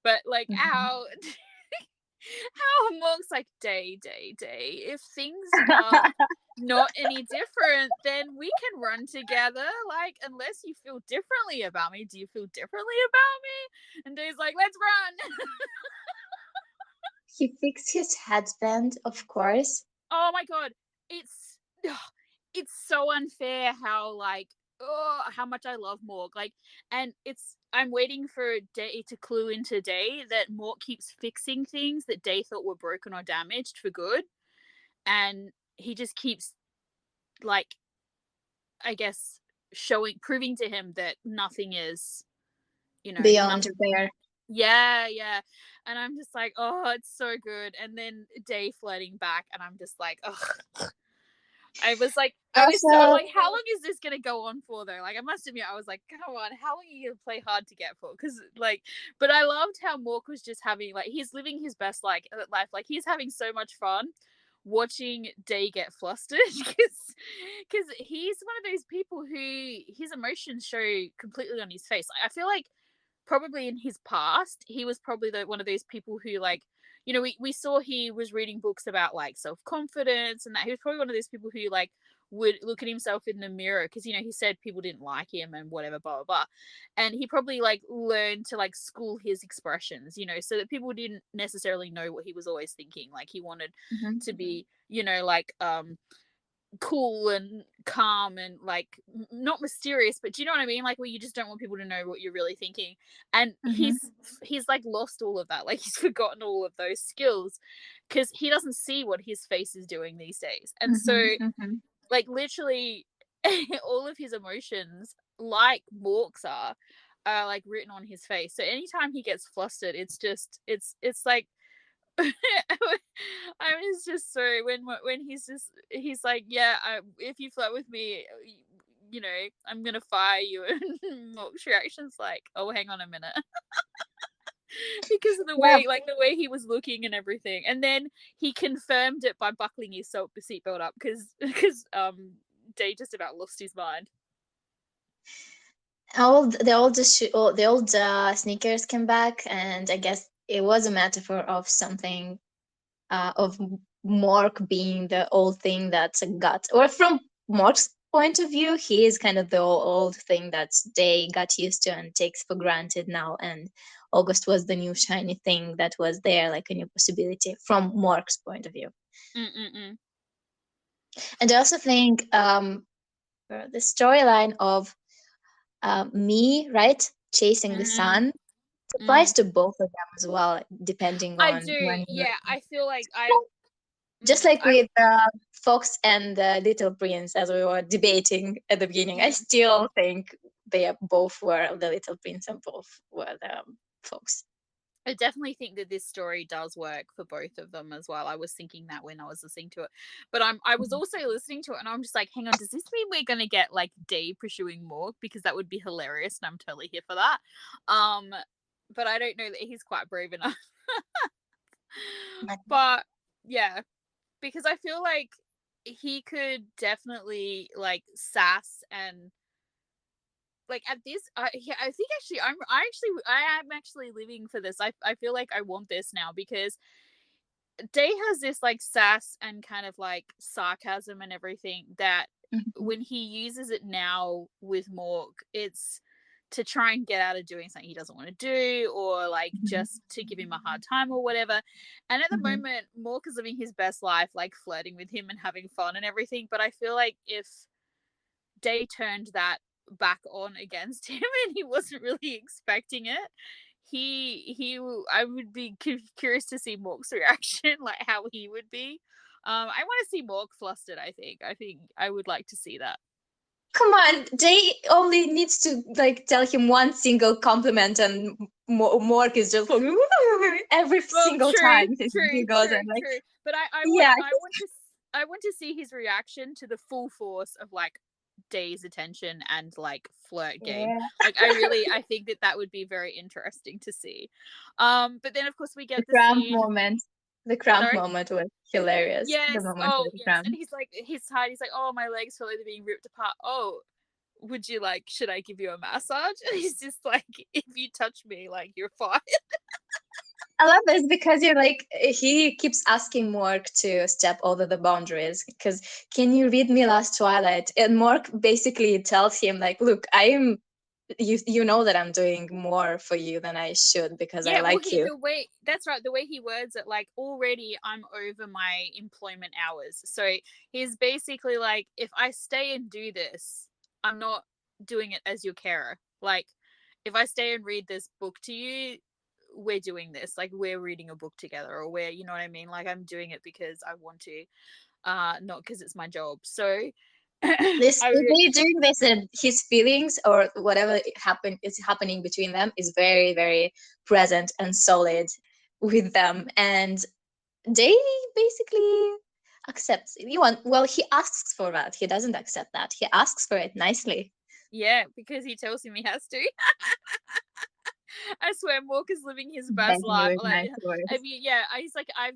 but like, mhm. ow. How Morg's like, day. If things are not any different, then we can run together. Like, unless you feel differently about me, do you feel differently about me? And Day's like, let's run. He fixed his headband, of course. Oh my god, it's it's so unfair how like how much I love Morg. Like, and I'm waiting for Day to clue into Day that Morg keeps fixing things that Day thought were broken or damaged for good, and he just keeps like, I guess, proving to him that nothing is, Beyond nothing. repair. Yeah. And I'm just like, oh, it's so good. And then Day flirting back, and I'm just like, oh. I was so Also, like, how long is this gonna go on for though? Like, I must admit, I was like, come on, how long are you gonna play hard to get for? Because like, but I loved how Mork was just having like, he's living his best life. Like, he's having so much fun watching Day get flustered because he's one of those people who his emotions show completely on his face. I feel like probably in his past, he was probably one of those people who like, we saw he was reading books about like self-confidence and that he was probably one of those people who like would look at himself in the mirror because he said people didn't like him and whatever, blah blah blah. And he probably like learned to like school his expressions, so that people didn't necessarily know what he was always thinking. Like he wanted mhm, to be, like cool and calm and like not mysterious, but do you know what I mean, like where you just don't want people to know what you're really thinking. And mhm, he's like lost all of that, like he's forgotten all of those skills because he doesn't see what his face is doing these days. And so mhm, mhm. like literally all of his emotions, like Mork's are like written on his face. So anytime he gets flustered, it's like I was just so when he's like, yeah, if you flirt with me, I'm gonna fire you. And Mork's reaction's like, oh, hang on a minute, because of Yeah, the way he was looking and everything. And then he confirmed it by buckling his seatbelt up because Day just about lost his mind. the old sneakers came back, and I guess it was a metaphor of something, of Mork being the old thing that's a gut, or from Mork's point of view, he is kind of the old thing that they got used to and takes for granted now, and August was the new shiny thing that was there, like a new possibility from Mork's point of view. Mm-mm-mm. And I also think the storyline of me, right, chasing the Mm-hmm. sun Mm. applies to both of them as well, depending I on do, when you're. yeah. I feel like I Just like I with Fox and the Little Prince, as we were debating at the beginning, I mm, still think they both were the Little Prince and both were the Fox. I definitely think that this story does work for both of them as well. I was thinking that when I was listening to it, but I was also listening to it, and I'm just like, hang on, does this mean we're gonna get like Dee pursuing Mork? Because that would be hilarious, and I'm totally here for that. Um, but I don't know that he's quite brave enough. But yeah, because I feel like he could definitely like sass and like at this yeah, I think actually I am actually living for this. I feel like I want this now because Day has this like sass and kind of like sarcasm and everything that Mhm, when he uses it now with Mork, it's to try and get out of doing something he doesn't want to do or like mhm, just to give him a hard time or whatever. And at the mhm. moment, Mork is living his best life, like flirting with him and having fun and everything. But I feel like if Day turned that back on against him and he wasn't really expecting it, he I would be curious to see Mork's reaction, like how he would be. I want to see Mork flustered. I think I would like to see that. Come on, Jay only needs to like tell him one single compliment, and Mork is just like every Well, single time he goes and like, true. But yeah, I want to see his reaction to the full force of like Day's attention and like flirt game. yeah. Like I think that that would be very interesting to see. But then of course we The get the cramp scene. moment, the cramp Sorry. moment was hilarious. The Yes. moment Oh with the yes. cramp. And he's like he's tired. He's like, oh, my legs feel like they're being ripped apart. Oh, would you like? Should I give you a massage? And he's just like, if you touch me, like you're fine. I love this because you're like he keeps asking Mork to step over the boundaries. Because can you read me Last Twilight? And Mork basically tells him like, look, I am. You know that I'm doing more for you than I should because I Yeah, well, like he you. the way that's right. The way he words it, like already I'm over my employment hours. So he's basically like, if I stay and do this, I'm not doing it as your carer. Like, if I stay and read this book to you, we're doing this. Like, we're reading a book together, or we're, you know what I mean. Like, I'm doing it because I want to, not because it's my job. So, This I would, they doing this and his feelings or whatever is happening between them is very very present and solid with them, and they basically accepts you want well he asks for that, he doesn't accept that, he asks for it nicely. yeah, because he tells him he has to. I swear, Mork is living his best Begging you life. with Like, nice I words. mean, yeah, he's like, I've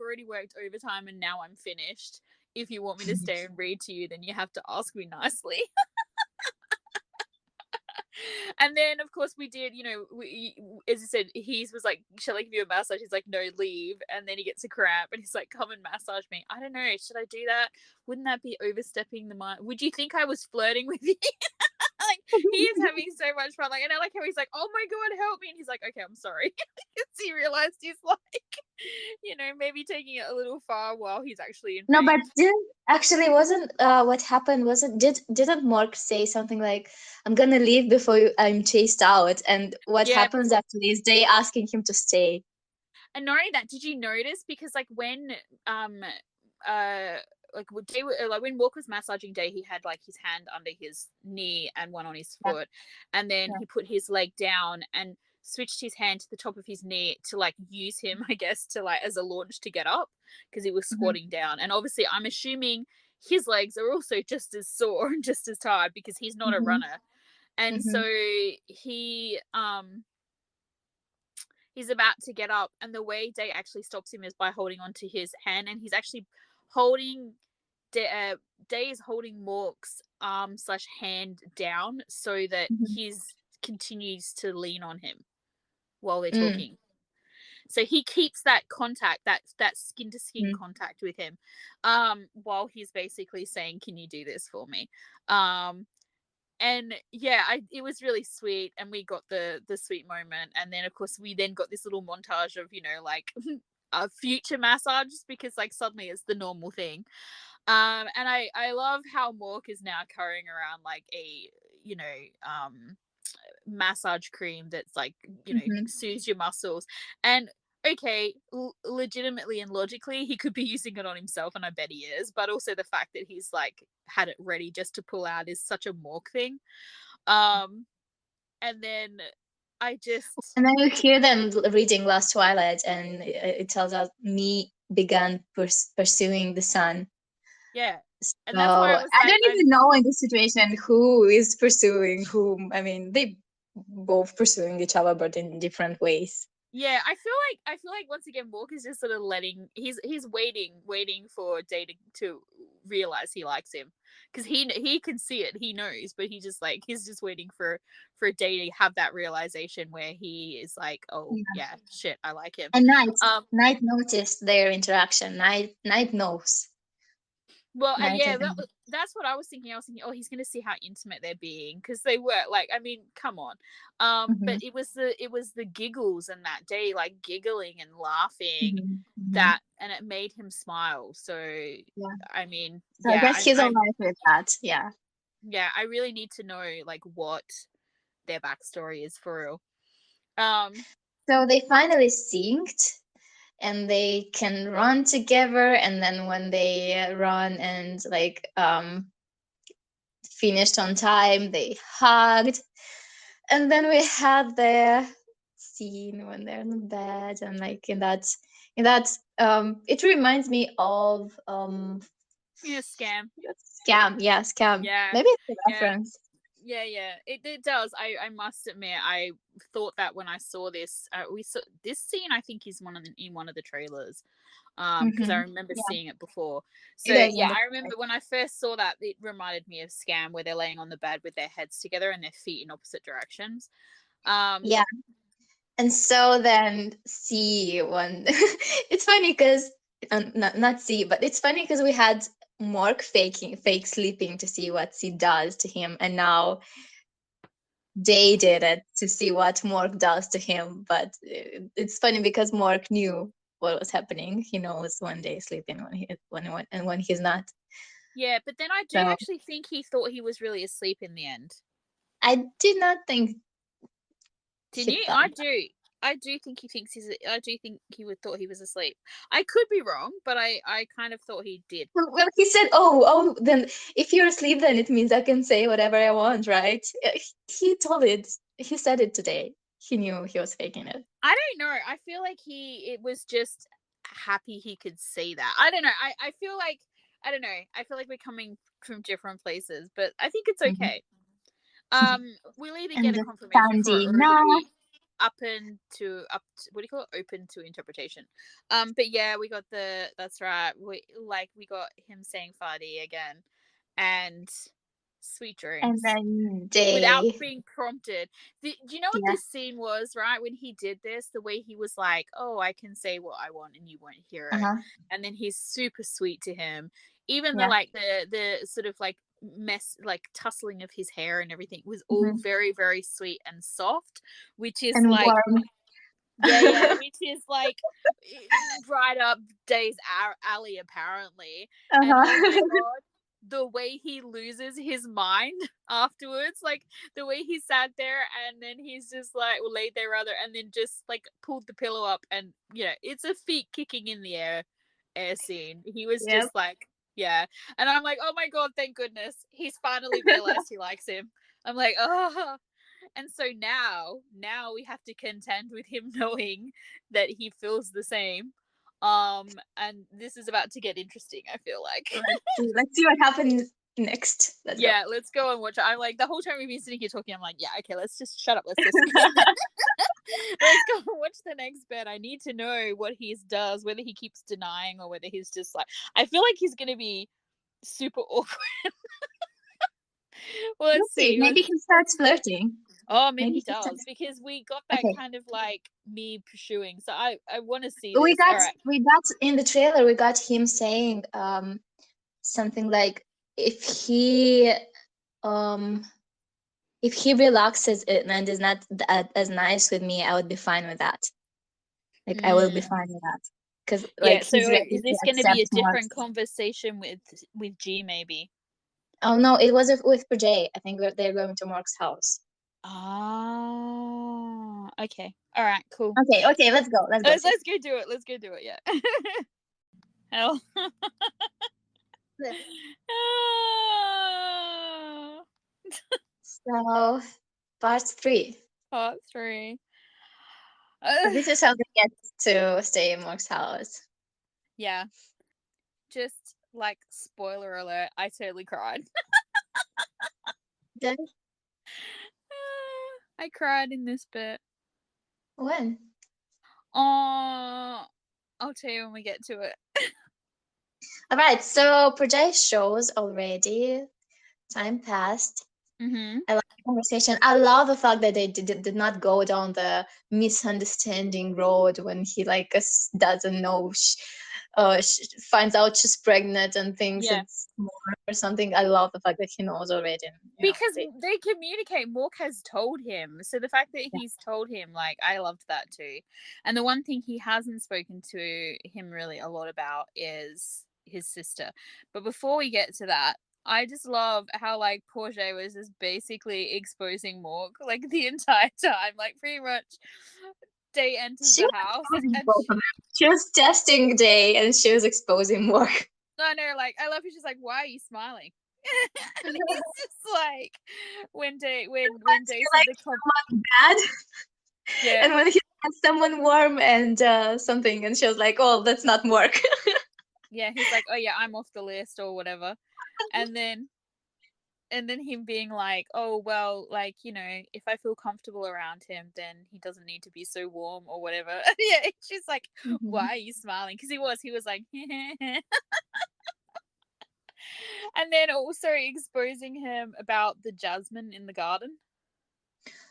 already worked overtime and now I'm finished. If you want me to stay and read to you, then you have to ask me nicely. And then, of course, we did. You know, as I said, he was like, "Shall I give you a massage?" He's like, "No, leave." And then he gets a cramp, and he's like, "Come and massage me." I don't know. Should I do that? Wouldn't that be overstepping the mark? Would you think I was flirting with you? Like he is having so much fun. Like, and I like how he's like, "Oh my god, help me!" And he's like, "Okay, I'm sorry." Because he realized he's like, maybe taking it a little far while he's actually in No, but pain. didn't actually wasn't what happened wasn't didn't Mark say something like, I'm gonna leave before I'm chased out, and what Yeah, happens before. actually is they asking him to stay. And not only that, did you notice? Because like when uh like like when Walker was massaging Day, he had like his hand under his knee and one on his Yeah, foot, and then yeah. he put his leg down and switched his hand to the top of his knee to like use him, I guess, to like as a launch to get up because he was Mm-hmm, squatting down. And obviously, I'm assuming his legs are also just as sore and just as tired because he's not a mm-hmm, runner. And mm-hmm, so he he's about to get up, and the way Day actually stops him is by holding onto his hand, and he's actually holding Day is holding Mork's arm slash hand down so that mm-hmm. he's continues to lean on him while they're Mm, talking. So he keeps that contact, that skin to skin mm, contact with him, while he's basically saying, "Can you do this for me?" Um, and yeah, it was really sweet, and we got the sweet moment, and then of course we then got this little montage of like future massages because like suddenly it's the normal thing. And I love how Mork is now carrying around like a you know massage cream that's like mm-hmm, soothes your muscles. And okay, legitimately and logically, he could be using it on himself, and I bet he is. But also the fact that he's like had it ready just to pull out is such a Mork thing. Um, and then I just And then you hear them reading Last Twilight, and it tells us me began pursuing the sun. yeah, and So that's why I was I like, don't even know in this situation who is pursuing whom. I mean, they both pursuing each other, but in different ways. yeah, I feel like once again Mork is just sort of he's waiting for Day to realize he likes him, because he can see it, he knows, but he's just waiting for Day to have that realization where he is like, oh Yeah. yeah, shit, I like him. And Night, Um, Night noticed their interaction. Night knows. Well, Night yeah, and Night. that's what I was thinking. I was thinking, oh, he's going to see how intimate they're being, because they were like, I mean, come on. Mm-hmm. But it was the giggles and that Day, like giggling and laughing, Mm-hmm. Mm-hmm. that, and it made him smile. So, Yeah. I mean, So I yeah, guess he's alright with that. Yeah. I really need to know like what their backstory is for real. Um, So they finally synced, and they can run together. And then when they run and like finished on time, they hugged. And then we had the scene when they're in the bed, and like in that it reminds me of yeah, scam. Scam. Yeah, Scam. Yeah, Maybe it's a yeah. reference. It does. I must admit, I thought that when I saw this. We saw this scene. I think is in one of the trailers. Because I Mm-hmm. remember Yeah, seeing it before. So it is in yeah, the I remember when I first saw that, it reminded me of Scam, where they're laying on the bed with their heads together and their feet in opposite directions. Um, yeah. And so then C one, it's funny because not C, but it's funny because we had Mork fake sleeping to see what C does to him, and now they did it to see what Mork does to him. But it's funny because Mork knew what was happening. He knows when they sleeping, when and when he's not. yeah, but then I do So actually think he thought he was really asleep in the end. I did not think Didn't he you? thought. I do think he thinks he's. I do think he would thought he was asleep. I could be wrong, but I kind of thought he did. Well, he said, "Oh, then if you're asleep, then it means I can say whatever I want, right?" He told it. He said it today. He knew he was faking it. I don't know. I feel like it was just happy he could see that. I don't know. I feel like, I don't know. I feel like we're coming from different places, but I think it's Mhm. okay. We'll either And get a the confirmation for it, Sandy, or it'll no, be what do you call it? Open to interpretation. But yeah, we got that's right. We got him saying Fadi again, and sweet and dreams then without they, being prompted. Do you know what yeah, this scene was, right? When he did this, the way he was like, oh, I can say what I want and you won't hear it. uh-huh, And then he's super sweet to him. Even the yeah, like the sort of like mess, like tussling of his hair and everything was all mhm, very, very sweet and soft, which is and like, warm, yeah, which is like right up Day's alley apparently. And oh my uh-huh. god, the way he loses his mind afterwards, like the way he sat there and then he's just like, well, laid there rather, and then just like pulled the pillow up, and it's a feet kicking in the air scene. He was Yep. just like, yeah. And I'm like, oh my god, thank goodness he's finally realized he likes him. I'm like, oh. And so now we have to contend with him knowing that he feels the same. And this is about to get interesting, I feel like. Let's see what happens next. Let's go. Yeah, let's go and watch it. I'm like, the whole time we've been sitting here talking, I'm like, yeah, okay, let's just shut up, let's listen. Let's go and watch the next bit. I need to know what he does, whether he keeps denying or whether he's just like, I feel like he's gonna be super awkward. Well, Let's let's see. see. Maybe he starts flirting. Oh, maybe Maybe he he does, starts. because we got that Okay. kind of like me pursuing. So I want to see We this. got All right. we got in the trailer. We got him saying something like, if he um if he relaxes it and is not as nice with me, I would be fine with that. Like I will be Mm. fine with that because Yeah. like So he's ready is to this going to be a accept different Mark's. conversation with G maybe? Oh no, it was with Jay. I think they're going to Mark's house. Okay. All right. Cool. Okay, let's go. Let's go, Let's sis. let's go do it. Let's go do it. Yeah. Hell. So, part 3. Part 3. So this is how they get to stay in Mark's house. Yeah. Just like spoiler alert, I totally cried. Then I cried in this bit. when? Oh, I'll tell you when we get to it. All right. So Project shows already. Time passed. Mm-hmm. I like the conversation. I love the fact that they did not go down the misunderstanding road when he like doesn't know, finds out she's pregnant and thinks Yeah. it's more or something. I love the fact that he knows already. And, Because they communicate. Mork has told him. So the fact that yeah. he's told him, like, I loved that too. And the one thing he hasn't spoken to him really a lot about is his sister. But before we get to that, I just love how like Portia was just basically exposing Mork like the entire time. Like pretty much Day enters She the was house exposing and both of them. She was testing Day and she was exposing work. I know, like I love her. She's like, "Why are you smiling?" And he's just like, when Day She said liked someone bad, yeah, and when he had someone warm and something, and she was like, "Oh, that's not work." yeah, he's like, "Oh yeah, I'm off the list" or whatever, and then him being like, "Oh well, like if I feel comfortable around him, then he doesn't need to be so warm or whatever." Yeah, she's like, "Why Mhm. are you smiling?" Because he was like, and then also exposing him about the jasmine in the garden,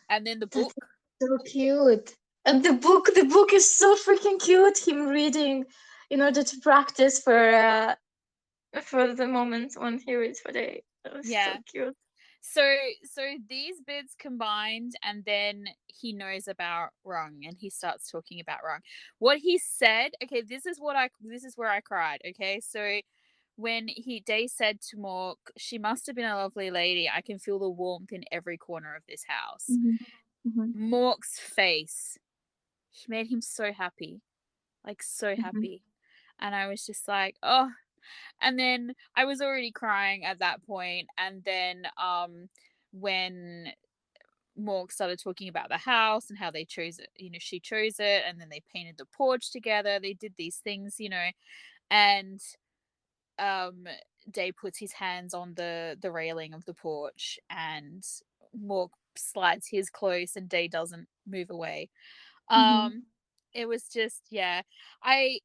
and then the That's book. so cute. And the book is so freaking cute. Him reading in order to practice for the moment when he reads for Day. That was so Yeah. cute. So these bits combined, and then he knows about Rung, and he starts talking about Rung. What he said, okay, this is where I cried. Okay, so when Day said to Mork, "She must have been a lovely lady. I can feel the warmth in every corner of this house." Hmm. Hmm. Mork's face, he made him so happy, like so Hmm. happy, and I was just like, oh. And then I was already crying at that point, and then when Morg started talking about the house and how they chose it, she chose it, and then they painted the porch together, they did these things, and um Day puts his hands on the railing of the porch, and Morg slides his close, and Day doesn't move away. Hmm. um it was just, yeah, I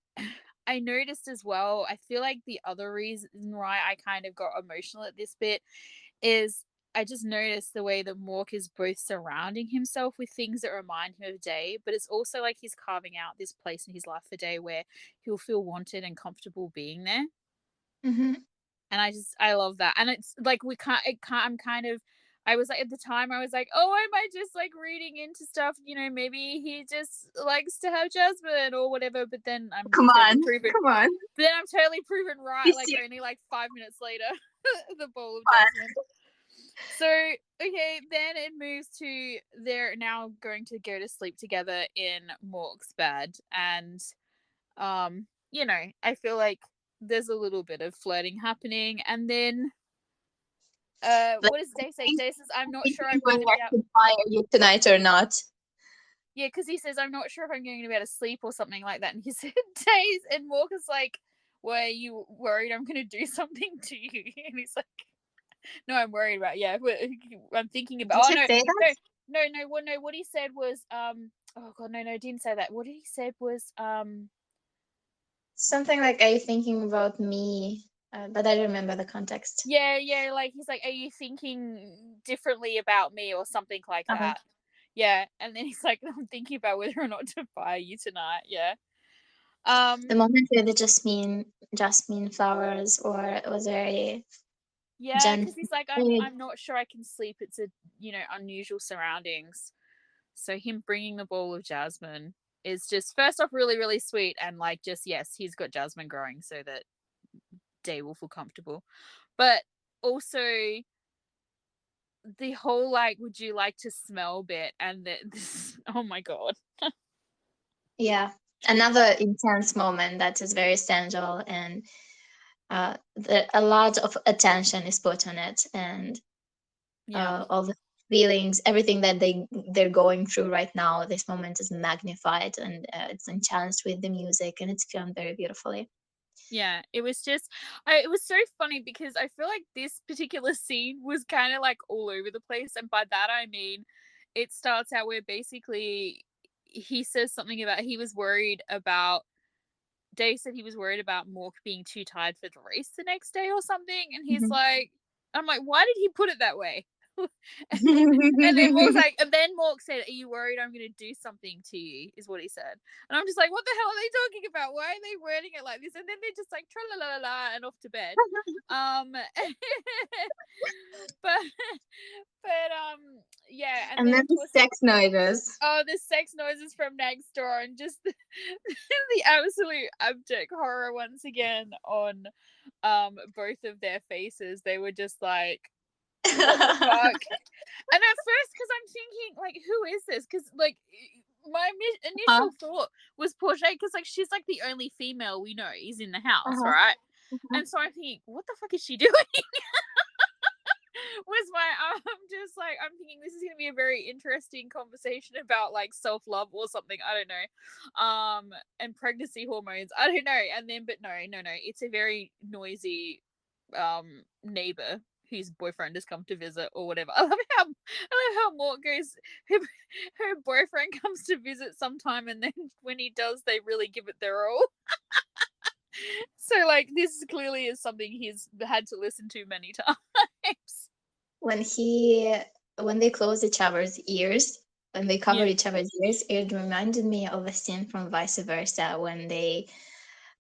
I noticed as well, I feel like the other reason why I kind of got emotional at this bit is I just noticed the way that Mork is both surrounding himself with things that remind him of Day, but it's also like he's carving out this place in his life for Day where he'll feel wanted and comfortable being there. Hmm. And I love that. And it's like I'm kind of, I was like, at the time I was like, oh, am I just like reading into stuff, maybe he just likes to have Jasmine or whatever, but then I'm Come totally on, proven come on. right, You like see, only like 5 minutes later. The bowl of come Jasmine. So, okay, then it moves to they're now going to go to sleep together in Mork's bed, and I feel like there's a little bit of flirting happening, and then on. what does Day say? Day says, "I'm not sure Thinking I'm going whether to I be out." should fire you tonight or not. Yeah, because he says, "I'm not sure if I'm going to be able to sleep" or something like that, and he said, "Days," and Morgan's like, "Were you worried I'm going to do something to you?" And he's like, "No, I'm worried about, yeah, I'm thinking about." Did Oh you no, say that? no. What he said was, oh god, no, didn't say that. What he said was, Something like, "Are you thinking about me?" But I remember the context. yeah, like he's like, "Are you thinking differently about me?" or something like Uh-huh. that. Yeah, and then he's like, "I'm thinking about whether or not to fire you tonight." Yeah. The Um. moment with the jasmine flowers, or it was very Yeah, because gentle. he's like, I'm not sure I can sleep. It's a unusual surroundings. So him bringing the ball of jasmine is just first off really really sweet, and like just yes, he's got jasmine growing so that Day will feel comfortable, but also the whole like, would you like to smell bit, and this, oh my god. Yeah, another intense moment that is very essential, and a lot of attention is put on it, and Yeah. all the feelings, everything that they're going through right now. This moment is magnified, and it's enhanced with the music, and it's filmed very beautifully. Yeah, it was just, it was so funny because I feel like this particular scene was kind of like all over the place, and by that I mean, it starts out where basically he says something about he was worried about. Dave said he was worried about Mork being too tired for the race the next day or something, and he's Mhm. like, I'm like, why did he put it that way? And then Mork's like, and then Mork said, "Are you worried I'm going to do something to you?" Is what he said, and I'm just like, "What the hell are they talking about? Why are they wording it like this?" And then they're just like, "Tra la la la," and off to bed. Um, but yeah, and And then then of the course, sex noises. oh, the sex noises from next door, and just the absolute abject horror once again on both of their faces. They were just like, what the fuck? And at first, because I'm thinking, like, who is this? Because, like, my Uh-huh. initial thought was Portia, because, like, she's, like, the only female we know is in the house, Uh-huh. right? Uh-huh. And so I'm thinking, what the fuck is she doing? Was my, just like, I'm thinking this is going to be a very interesting conversation about, like, self-love or something. I don't know. And pregnancy hormones. I don't know. And then, but no. It's a very noisy neighbor whose boyfriend has come to visit or whatever. I love how Mort goes, her boyfriend comes to visit sometime, and then when he does, they really give it their all. So like this clearly is something he's had to listen to many times. when he when they close each other's ears, when they cover Yeah. each other's ears, it reminded me of a scene from Vice Versa when they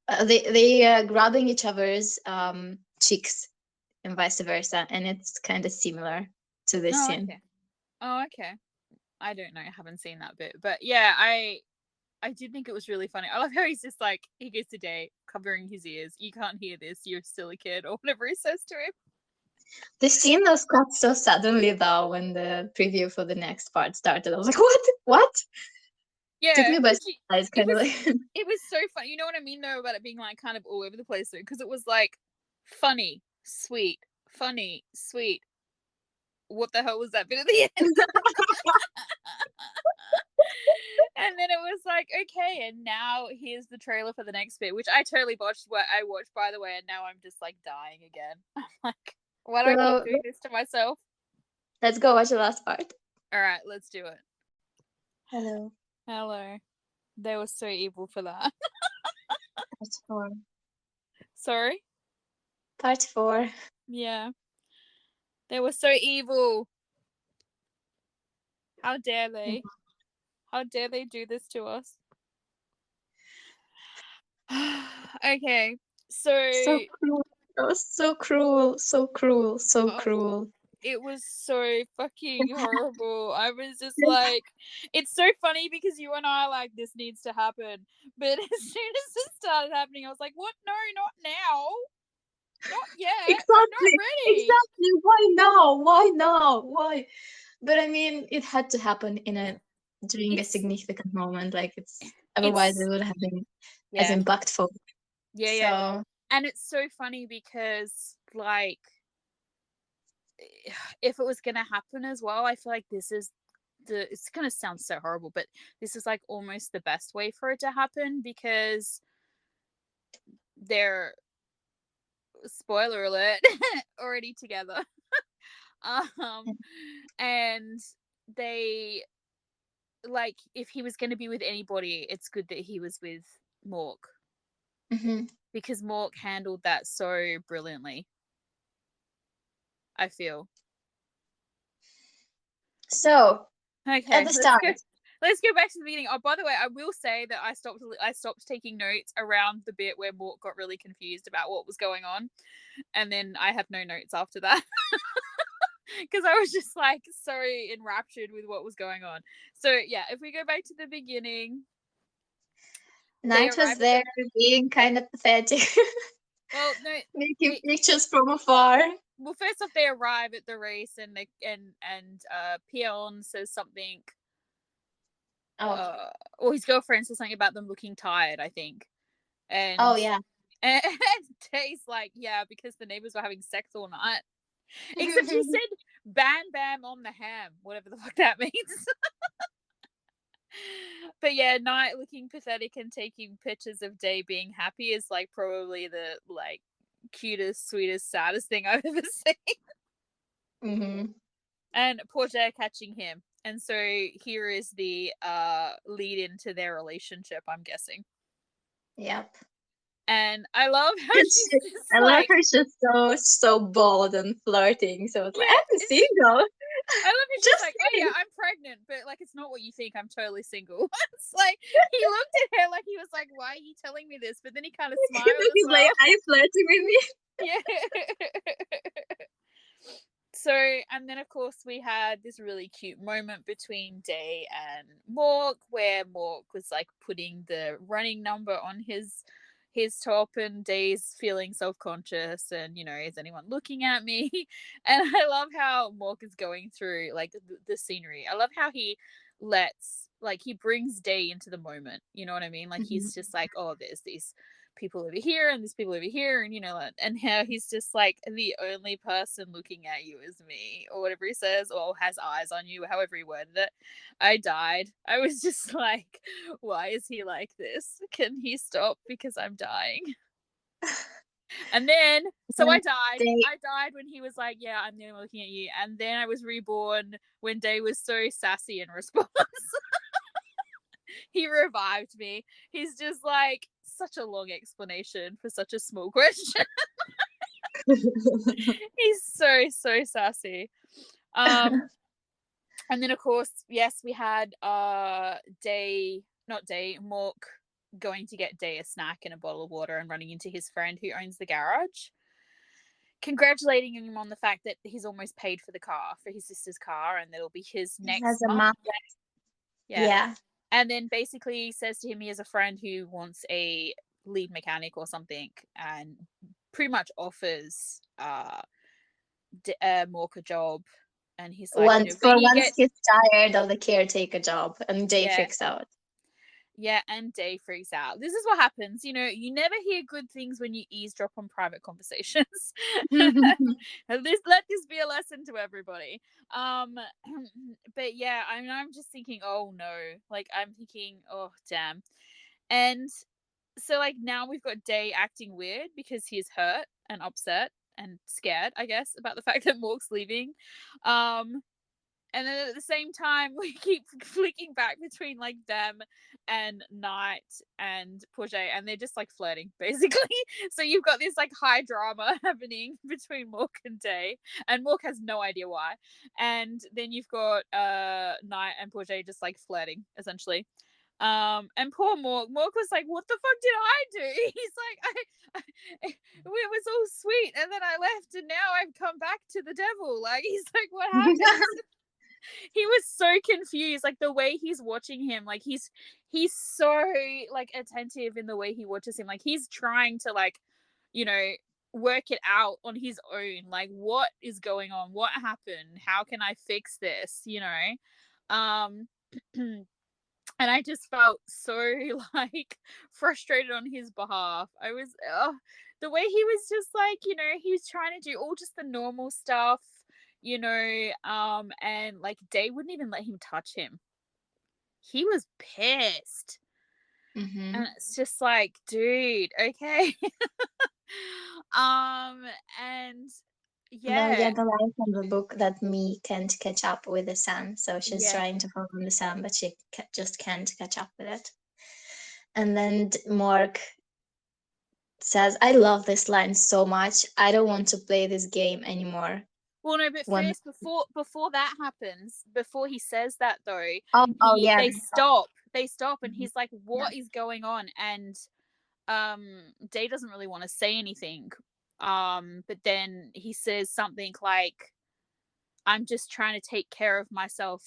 grabbing each other's cheeks and vice versa, and it's kind of similar to this Oh, scene. okay. Oh, okay. I don't know. I haven't seen that bit, but yeah, I did think it was really funny. I love how he's just like he goes to date covering his ears. You can't hear this. You're still a kid, or whatever he says to him. The scene was cut so suddenly though when the preview for the next part started. I was like, what took Yeah, me by but surprise, it kind of was like. it was so funny. You know what I mean though about it being like kind of all over the place though, because it was like funny, sweet, funny, sweet. What the hell was that bit at the end? And then it was like, okay, and now here's the trailer for the next bit, which I totally watched. What I watched, by the way, and now I'm just like dying again. I'm like, why do I keep So doing this to myself? let's go watch the last part. All right, let's do it. Hello. Hello. They were so evil for that. Part 4. Sorry. Part 4. Yeah, they were so evil. How dare they? How dare they do this to us? Okay, so So cruel. That was so cruel, so cruel, so oh, cruel. it was so fucking horrible. I was just like, it's so funny because you and I are like, this needs to happen. But as soon as it started happening, I was like, what? No, not now. Not yet. I'm not Exactly, ready. exactly. Why now? Why now? Why? But I mean, it had to happen during a It's, significant moment. Like it's otherwise it it's, would have been as yeah. impactful. Yeah. So And it's so funny because, like, if it was going to happen as well, I feel like this is it's going to sound so horrible, but this is like almost the best way for it to happen because they're, spoiler alert, already together. um and they, like, if he was going to be with anybody, it's good that he was with Mork, mhm. because Mork handled that so brilliantly, I feel. So at Okay, the start, let's go back to the beginning. Oh, by the way, I will say that I stopped taking notes around the bit where Mork got really confused about what was going on, and then I have no notes after that. Because I was just like so enraptured with what was going on. So yeah, if we go back to the beginning, they Night was arrive at the, there being kind of pathetic, well, no, making they pictures from afar. well, first off, they arrive at the race, and Pion says something. Oh, Or his girlfriend says something about them looking tired, I think, oh and yeah. and Tay's like, yeah, because the neighbors were having sex all night. Except he said "bam bam on the ham," whatever the fuck that means. But yeah, Night looking pathetic and taking pictures of Day being happy is like probably the like cutest, sweetest, saddest thing I've ever seen. Mm-hmm. And Portia catching him. And so here is the lead into their relationship, I'm guessing. Yep. And I love how And she's just I love like, her. She's so bold and flirting. So it's like, yeah, I'm it's single. I love how she's Just like, oh yeah, saying. I'm pregnant, but like it's not what you think. I'm totally single. It's like he looked at her like he was like, why are you telling me this? But then he kind of smiled as He's like, well. are you flirting with me? Yeah. So, and then of course we had this really cute moment between Day and Mork, where Mork was like putting the running number on his top, and Day's feeling self-conscious, and is anyone looking at me? And I love how Mork is going through like the scenery. I love how he he brings Day into the moment. You know what I mean? Like Mhm. he's just like, oh, there's these people over here and there's people over here, and and how he's just like, the only person looking at you is me, or whatever he says, or has eyes on you, however he worded it. I died. I was just like, why is he like this? Can he stop, because I'm dying? And then so Then they I died when he was like, yeah, I'm the only one looking at you. And then I was reborn when Day was so sassy in response. He revived me. He's just like, such a long explanation for such a small question. He's so sassy. And then of course, yes, we had Day, not Day, Mork going to get Day a snack and a bottle of water and running into his friend who owns the garage, congratulating him on the fact that he's almost paid for the car, for his sister's car, and that'll be his has next a month. mom. Yeah. Yeah. And then basically says to him he has a friend who wants a lead mechanic or something, and pretty much offers Mork a job. And he's like, but he Once gets, he's tired of the caretaker job, and Jay yeah, freaks out. yeah, and Day freaks out. This is what happens. You never hear good things when you eavesdrop on private conversations. Let this be a lesson to everybody. But yeah, I'm just thinking, oh no, like I'm thinking, oh damn. And so like now we've got Day acting weird because he's hurt and upset and scared, I guess, about the fact that Mork's leaving. Um, and then at the same time, we keep flicking back between like them and Night and Porsche, and they're just like flirting, basically. So you've got this like high drama happening between Mork and Day, and Mork has no idea why. And then you've got Night and Porsche just like flirting, essentially. And poor Mork was like, what the fuck did I do? He's like, it was all sweet, and then I left, and now I've come back to the devil. Like, he's like, what happened? He was so confused, like the way he's watching him, like he's so like attentive in the way he watches him, like he's trying to like you know work it out on his own, like what is going on, what happened, how can I fix this, um and I just felt so like frustrated on his behalf. I was the way he was just like, he was trying to do all just the normal stuff, and like Day wouldn't even let him touch him. He was pissed. Mm-hmm. And it's just like, dude, okay. And Then we yeah, get the line from the book that Me can't catch up with the sun. So she's yeah. trying to follow the sun, but she just can't catch up with it. And then Mark says, I love this line so much. I don't want to play this game anymore. Well, no, but When first, before that happens, before he says that though, oh yeah, they stop. They stop, and mhm, he's like, yeah. "What is going on?" And Day doesn't really want to say anything. But then he says something like, "I'm just trying to take care of myself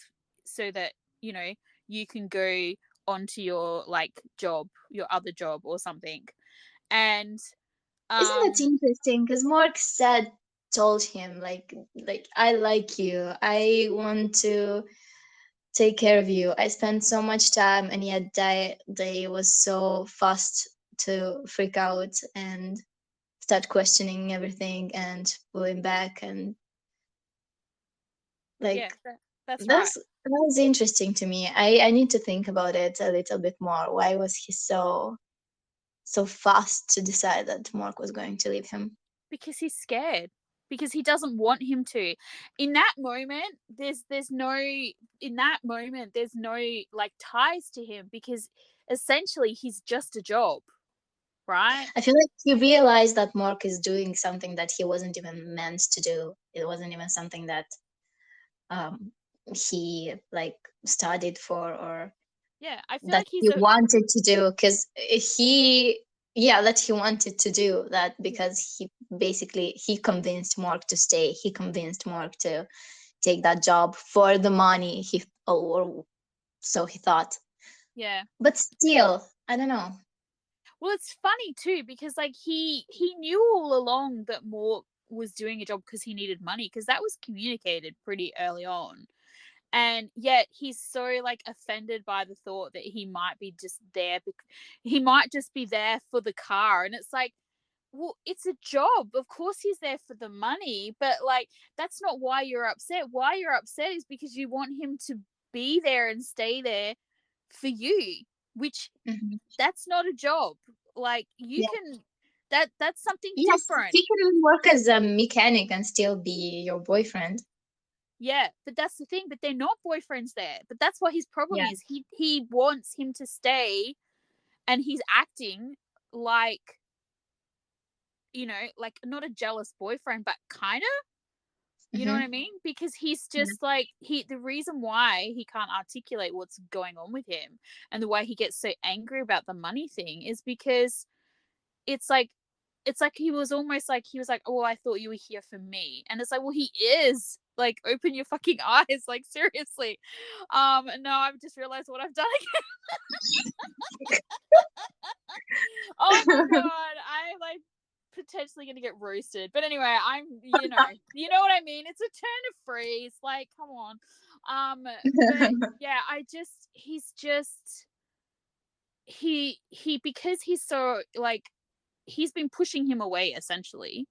so that you can go onto your like job, your other job or something." And Isn't it um, interesting? Because Mark said told him like I like you. I want to take care of you. I spent so much time, and yet they was so fast to freak out and start questioning everything and pulling back, and Yeah, like that's right. that was interesting to me. I need to think about it a little bit more. Why was he so fast to decide that Mark was going to leave him? Because he's scared. Because he doesn't want him to. In that moment, there's no in that moment there's no like ties to him because essentially he's just a job, right? I feel like he realized that Mark is doing something that he wasn't even meant to do. It wasn't even something that um, he like studied for, or Yeah, I feel that like he's he a wanted to do, because he yeah, that he wanted to do that, yeah, because he convinced Mark to stay. He convinced Mark to take that job for the money, or so he thought. yeah. But still, I don't know. Well, it's funny too because like he knew all along that Mork was doing a job because he needed money because that was communicated pretty early on. And yet he's so like offended by the thought that he might be just there he might just be there for the car, and it's like, well, it's a job, of course he's there for the money, but like that's not why you're upset. Why you're upset is because you want him to be there and stay there for you, which Mhm. that's not a job. Like you Yeah. can that's something Yes, different. he can work as a mechanic and still be your boyfriend. Yeah, but that's the thing. But they're not boyfriends there. But that's what his problem Yeah. is. He wants him to stay, and he's acting like like not a jealous boyfriend, but kind of. You know what Hmm. I mean? Because he's Yeah. just like the reason why he can't articulate what's going on with him and the way he gets so angry about the money thing is because it's like he was almost like he was like, "Oh, I thought you were here for me," and it's like, "Well, he is." Like, open your fucking eyes, like seriously. And now I've just realized what I've done again. Oh my god, I like potentially gonna get roasted. But anyway, I'm you know what I mean. It's a turn of phrase. Like, come on. But yeah, he's just he because he's so like he's been pushing him away essentially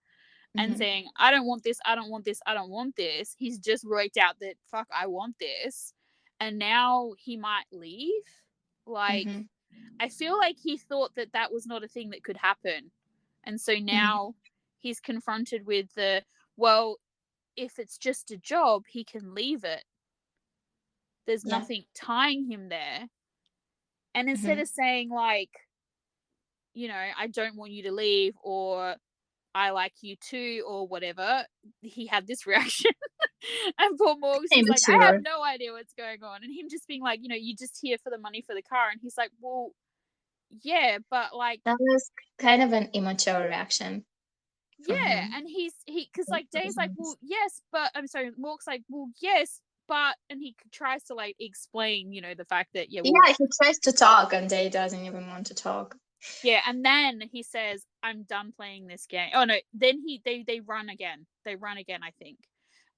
and Hmm. saying, I don't want this, I don't want this, I don't want this. He's just worked out that fuck, I want this. And now he might leave. Like, Hmm. I feel like he thought that that was not a thing that could happen. And so Hmm. now he's confronted with well, if it's just a job, he can leave it. There's Yeah. nothing tying him there. And instead Hmm. of saying, like, I don't want you to leave or I like you too or whatever, he had this reaction. And Paul Morgs was like, I have Immature. no idea what's going on. And him just being like, you're just here for the money for the car. And he's like, well, yeah, but like, That was kind of an immature reaction from yeah. him. And because If like I Dave's was like, well, honest. yes, but I'm sorry, Morg's like, well, yes, but, and he tries to like explain, the fact that, yeah, well, Yeah, he tries to talk and Day doesn't even want to talk. yeah, and then he says, "I'm done playing this game." Oh no, then they run again. They run again, I think.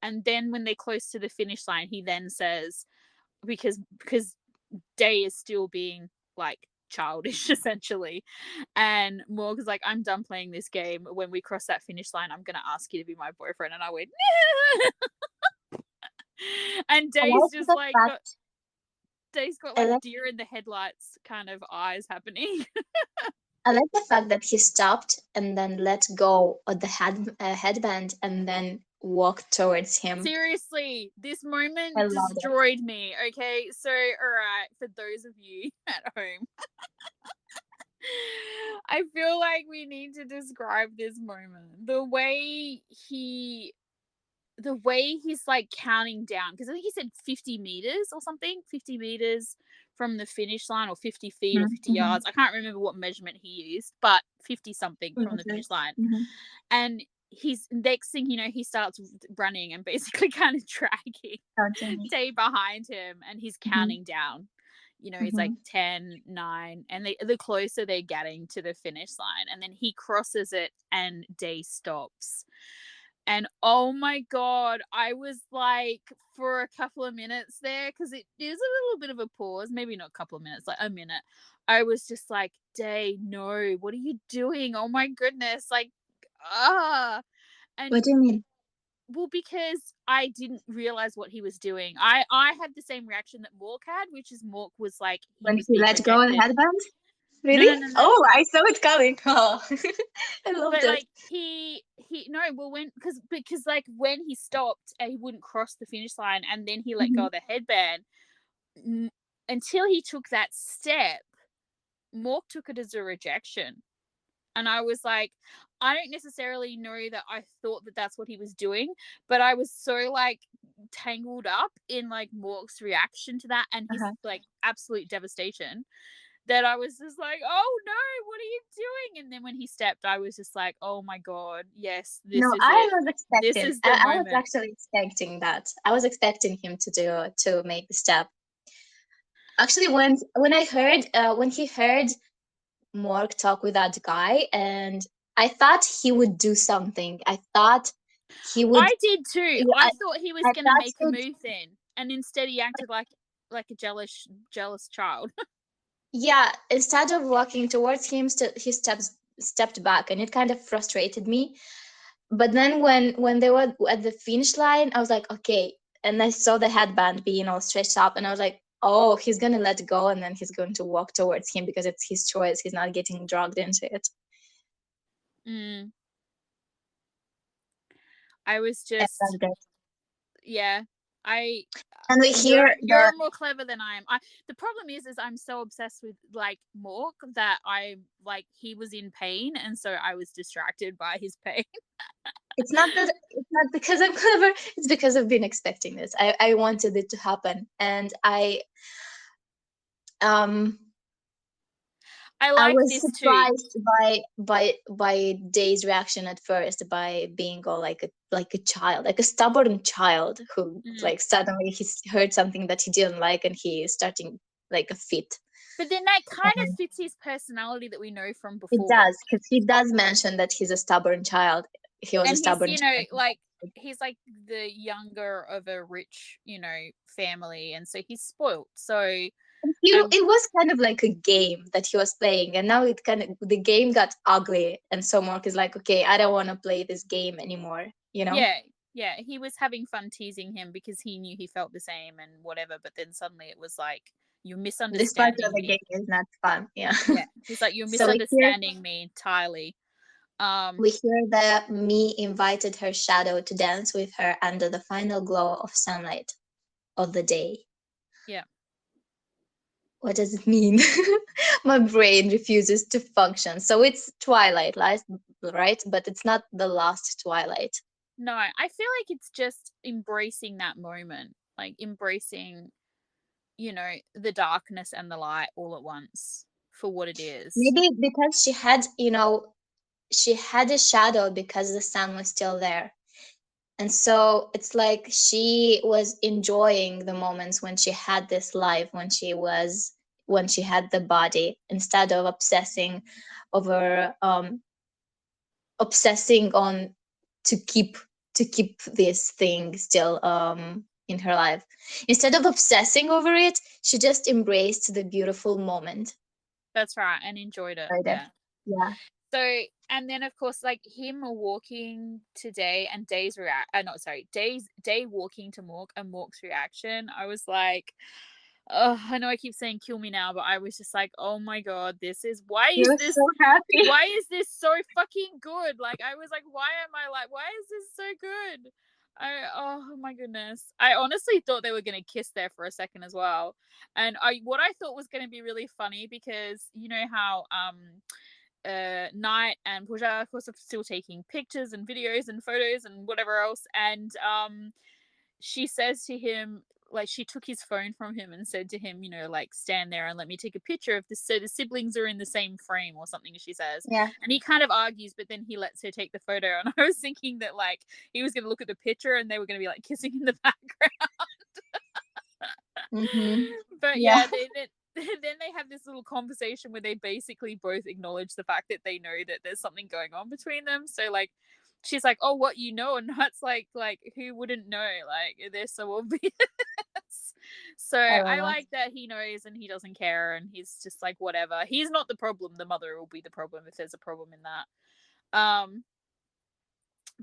And then when they're close to the finish line, he then says, because Day is still being like childish essentially, and Morg is like, "I'm done playing this game. When we cross that finish line, I'm gonna ask you to be my boyfriend." And I went, and I Day's like just the like got fact. Day's got I like like deer in the headlights kind of eyes happening. I like the fact that he stopped and then let go of the headband and then walked towards him. Seriously, this I moment love that. destroyed me. Okay, so all right, for those of you at home, I feel like we need to describe this moment. The way he's like counting down, because I think he said 50 meters or something, 50 meters from the finish line, or 50 feet or 50 Mm-hmm. yards. I can't remember what measurement he used, but 50 something from the finish line. Mm-hmm. And he's next thing he starts running and basically kind of dragging Day behind him, and he's Mm-hmm. counting down. He's like Mm-hmm. 10, 9, and the closer they're getting to the finish line, and then he crosses it and Day stops. And oh my god, I was like, for a couple of minutes there, because it is a little bit of a pause, maybe not a couple of minutes, like a minute. I was just like, Day, no, what are you doing? Oh my goodness, like, ah. And What do you mean? well, because I didn't realize what he was doing. I had the same reaction that Mork had, which is Mork was like, he When was he being let go of the rejected. headband? No, Really? no, no, no. Oh, I saw it coming. Oh, I loved But it. like he no, well, when because like when he stopped and he wouldn't cross the finish line, and then he let go Mhm. of the headband, n- until he took that step, Mork took it as a rejection. And I was like, I don't necessarily know that I thought that that's what he was doing, but I was so like tangled up in like Mork's reaction to that and his Uh-huh. like absolute devastation, that I was just like, oh no, what are you doing? And then when he stepped, I was just like, oh my god, yes, No, this is I it. was This expecting. is the I was moment. actually expecting that. I was expecting him to make the step. Actually, when I heard when he heard Morg talk with that guy, and I thought he would do something. I thought he would. I did too. Yeah, I thought he was I gonna thought make he a would. move then, and instead he acted like a jealous child. Yeah, instead of walking towards him, he stepped back, and it kind of frustrated me. But then when they were at the finish line, I was like, okay. And I saw the headband being all stretched up, and I was like, oh, he's gonna let go, and then he's going to walk towards him because it's his choice. He's not getting dragged into it. Mm, I was And just that's good. yeah. I And we hear the you're more clever than I am. I The problem is I'm so obsessed with like Mork that I like he was in pain, and so I was distracted by his pain. it's not because I'm clever. It's because I've been expecting this. I wanted it to happen, and um I I like was this too. surprised by Day's reaction at first, by being all like a child, like a stubborn child who Mm. like suddenly he's heard something that he didn't like and he is starting like a fit. But then that kind of And fits his personality that we know from it before. does, because he does mention that he's a stubborn child. He was a And he's, stubborn child. like he's like the younger of a rich, family, and so he's spoilt. So um It was kind of like a game that he was playing, and now the game got ugly, and so Mark is like, okay, I don't want to play this game anymore, you know? yeah, yeah, he was having fun teasing him because he knew he felt the same and whatever, but then suddenly it was like, you're This part of misunderstanding the me. game is not fun. Yeah. Yeah, he's like, you're So here misunderstanding me entirely. Um we hear that Me invited her shadow to dance with her under the final glow of sunlight of the day. yeah. What does it mean? My brain refuses to function. So it's Twilight, right? But it's not the last Twilight. No, I feel like it's just embracing that moment, like embracing, the darkness and the light all at once for what it is. Maybe because she had a shadow because the sun was still there. And so it's like she was enjoying the moments when she had this life, when she had the body, instead of over obsessing on to keep this thing still in her life. Instead of obsessing over it, she just embraced the beautiful moment That's right, and enjoyed it. right there. Yeah. Yeah. So, and then of course, like him walking today and Day's react, not sorry, Day walking to Mork and Mork's reaction. I was like, oh, I know I keep saying kill me now, but I was just like, oh my god, She was so happy. why is this so fucking good? Like I was like, why is this so good? Oh my goodness. I honestly thought they were gonna kiss there for a second as well. And what I thought was gonna be really funny, because you know how Night and Pooja, of course, are still taking pictures and videos and photos and whatever else. And she says to him, like, she took his phone from him and said to him, like, stand there and let me take a picture of this so the siblings are in the same frame or something, she says. Yeah. And he kind of argues, but then he lets her take the photo. And I was thinking that, like, he was going to look at the picture and they were going to be, like, kissing in the background. Mm-hmm. But Yeah. yeah, then they have this little conversation where they basically both acknowledge the fact that they know that there's something going on between them. So like she's like, "Oh, what, you know?" And that's like who wouldn't know? Like they're so obvious. So I love I that. like that he knows and he doesn't care and he's just like whatever. He's not the problem. The mother will be the problem if there's a problem in that. Um,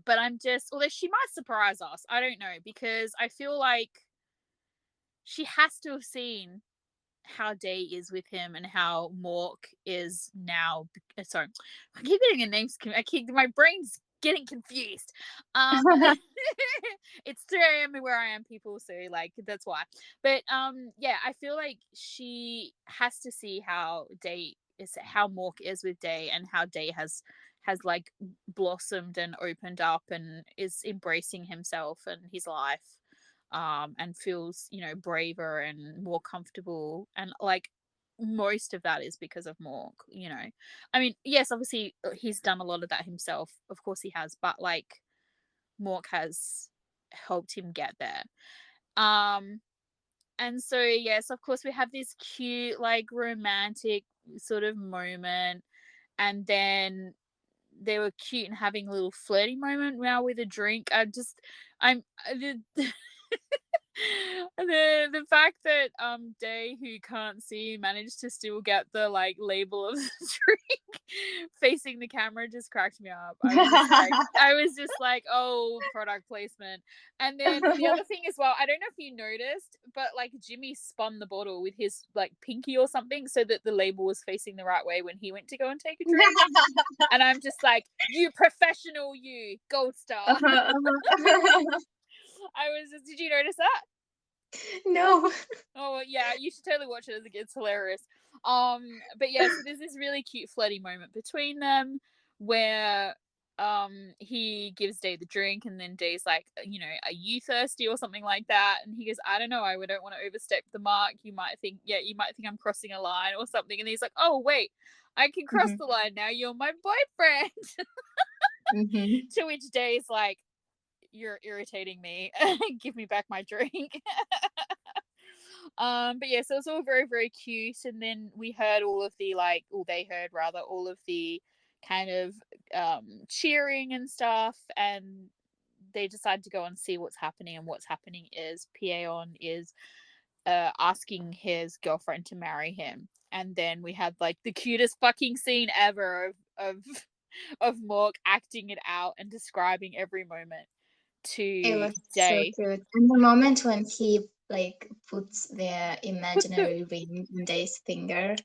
but I'm just, although she might surprise us. I don't know because I feel like she has to have seen how Day is with him and how Mork is now. Sorry, I keep getting the names. I keep my brain's getting confused. Um, it's 3 a.m. where I am, people. So like that's why. But yeah, I feel like she has to see how Day is, how Mork is with Day, and how Day has like blossomed and opened up and is embracing himself and his life, and feels, braver and more comfortable. And like most of that is because of Mork. I mean, yes, obviously he's done a lot of that himself. Of course he has, but like Mork has helped him get there. Um, and so yes, of course we have this cute, like romantic sort of moment, and then they were cute and having a little flirty moment now with a drink. I'm the fact that Day, who can't see, managed to still get the like label of the drink facing the camera just cracked me up. I was just like, oh, product placement. And then the other thing as well, I don't know if you noticed, but like Jimmy spun the bottle with his like pinky or something so that the label was facing the right way when he went to go and take a drink. And I'm just like, you professional, you gold star. Did you notice that? No. Oh yeah, you should totally watch it. It's hilarious. But yeah, so there's this really cute flirty moment between them where he gives Day the drink, and then Day's like, are you thirsty or something like that? And he goes, I don't know, I don't want to overstep the mark. You might think I'm crossing a line or something. And he's like, oh wait, I can cross Mhm. the line now. You're my boyfriend. Mhm. To which Day's like, you're irritating me. Give me back my drink. But yeah, so it's all very, very cute. And then we heard all of the like, or they heard rather, all of the kind of cheering and stuff. And they decide to go and see what's happening. And what's happening is Pieon is asking his girlfriend to marry him. And then we had like the cutest fucking scene ever of of Mork acting it out and describing every moment It to was so Day. cute. And the moment when he like puts the Put the imaginary ring in Day's finger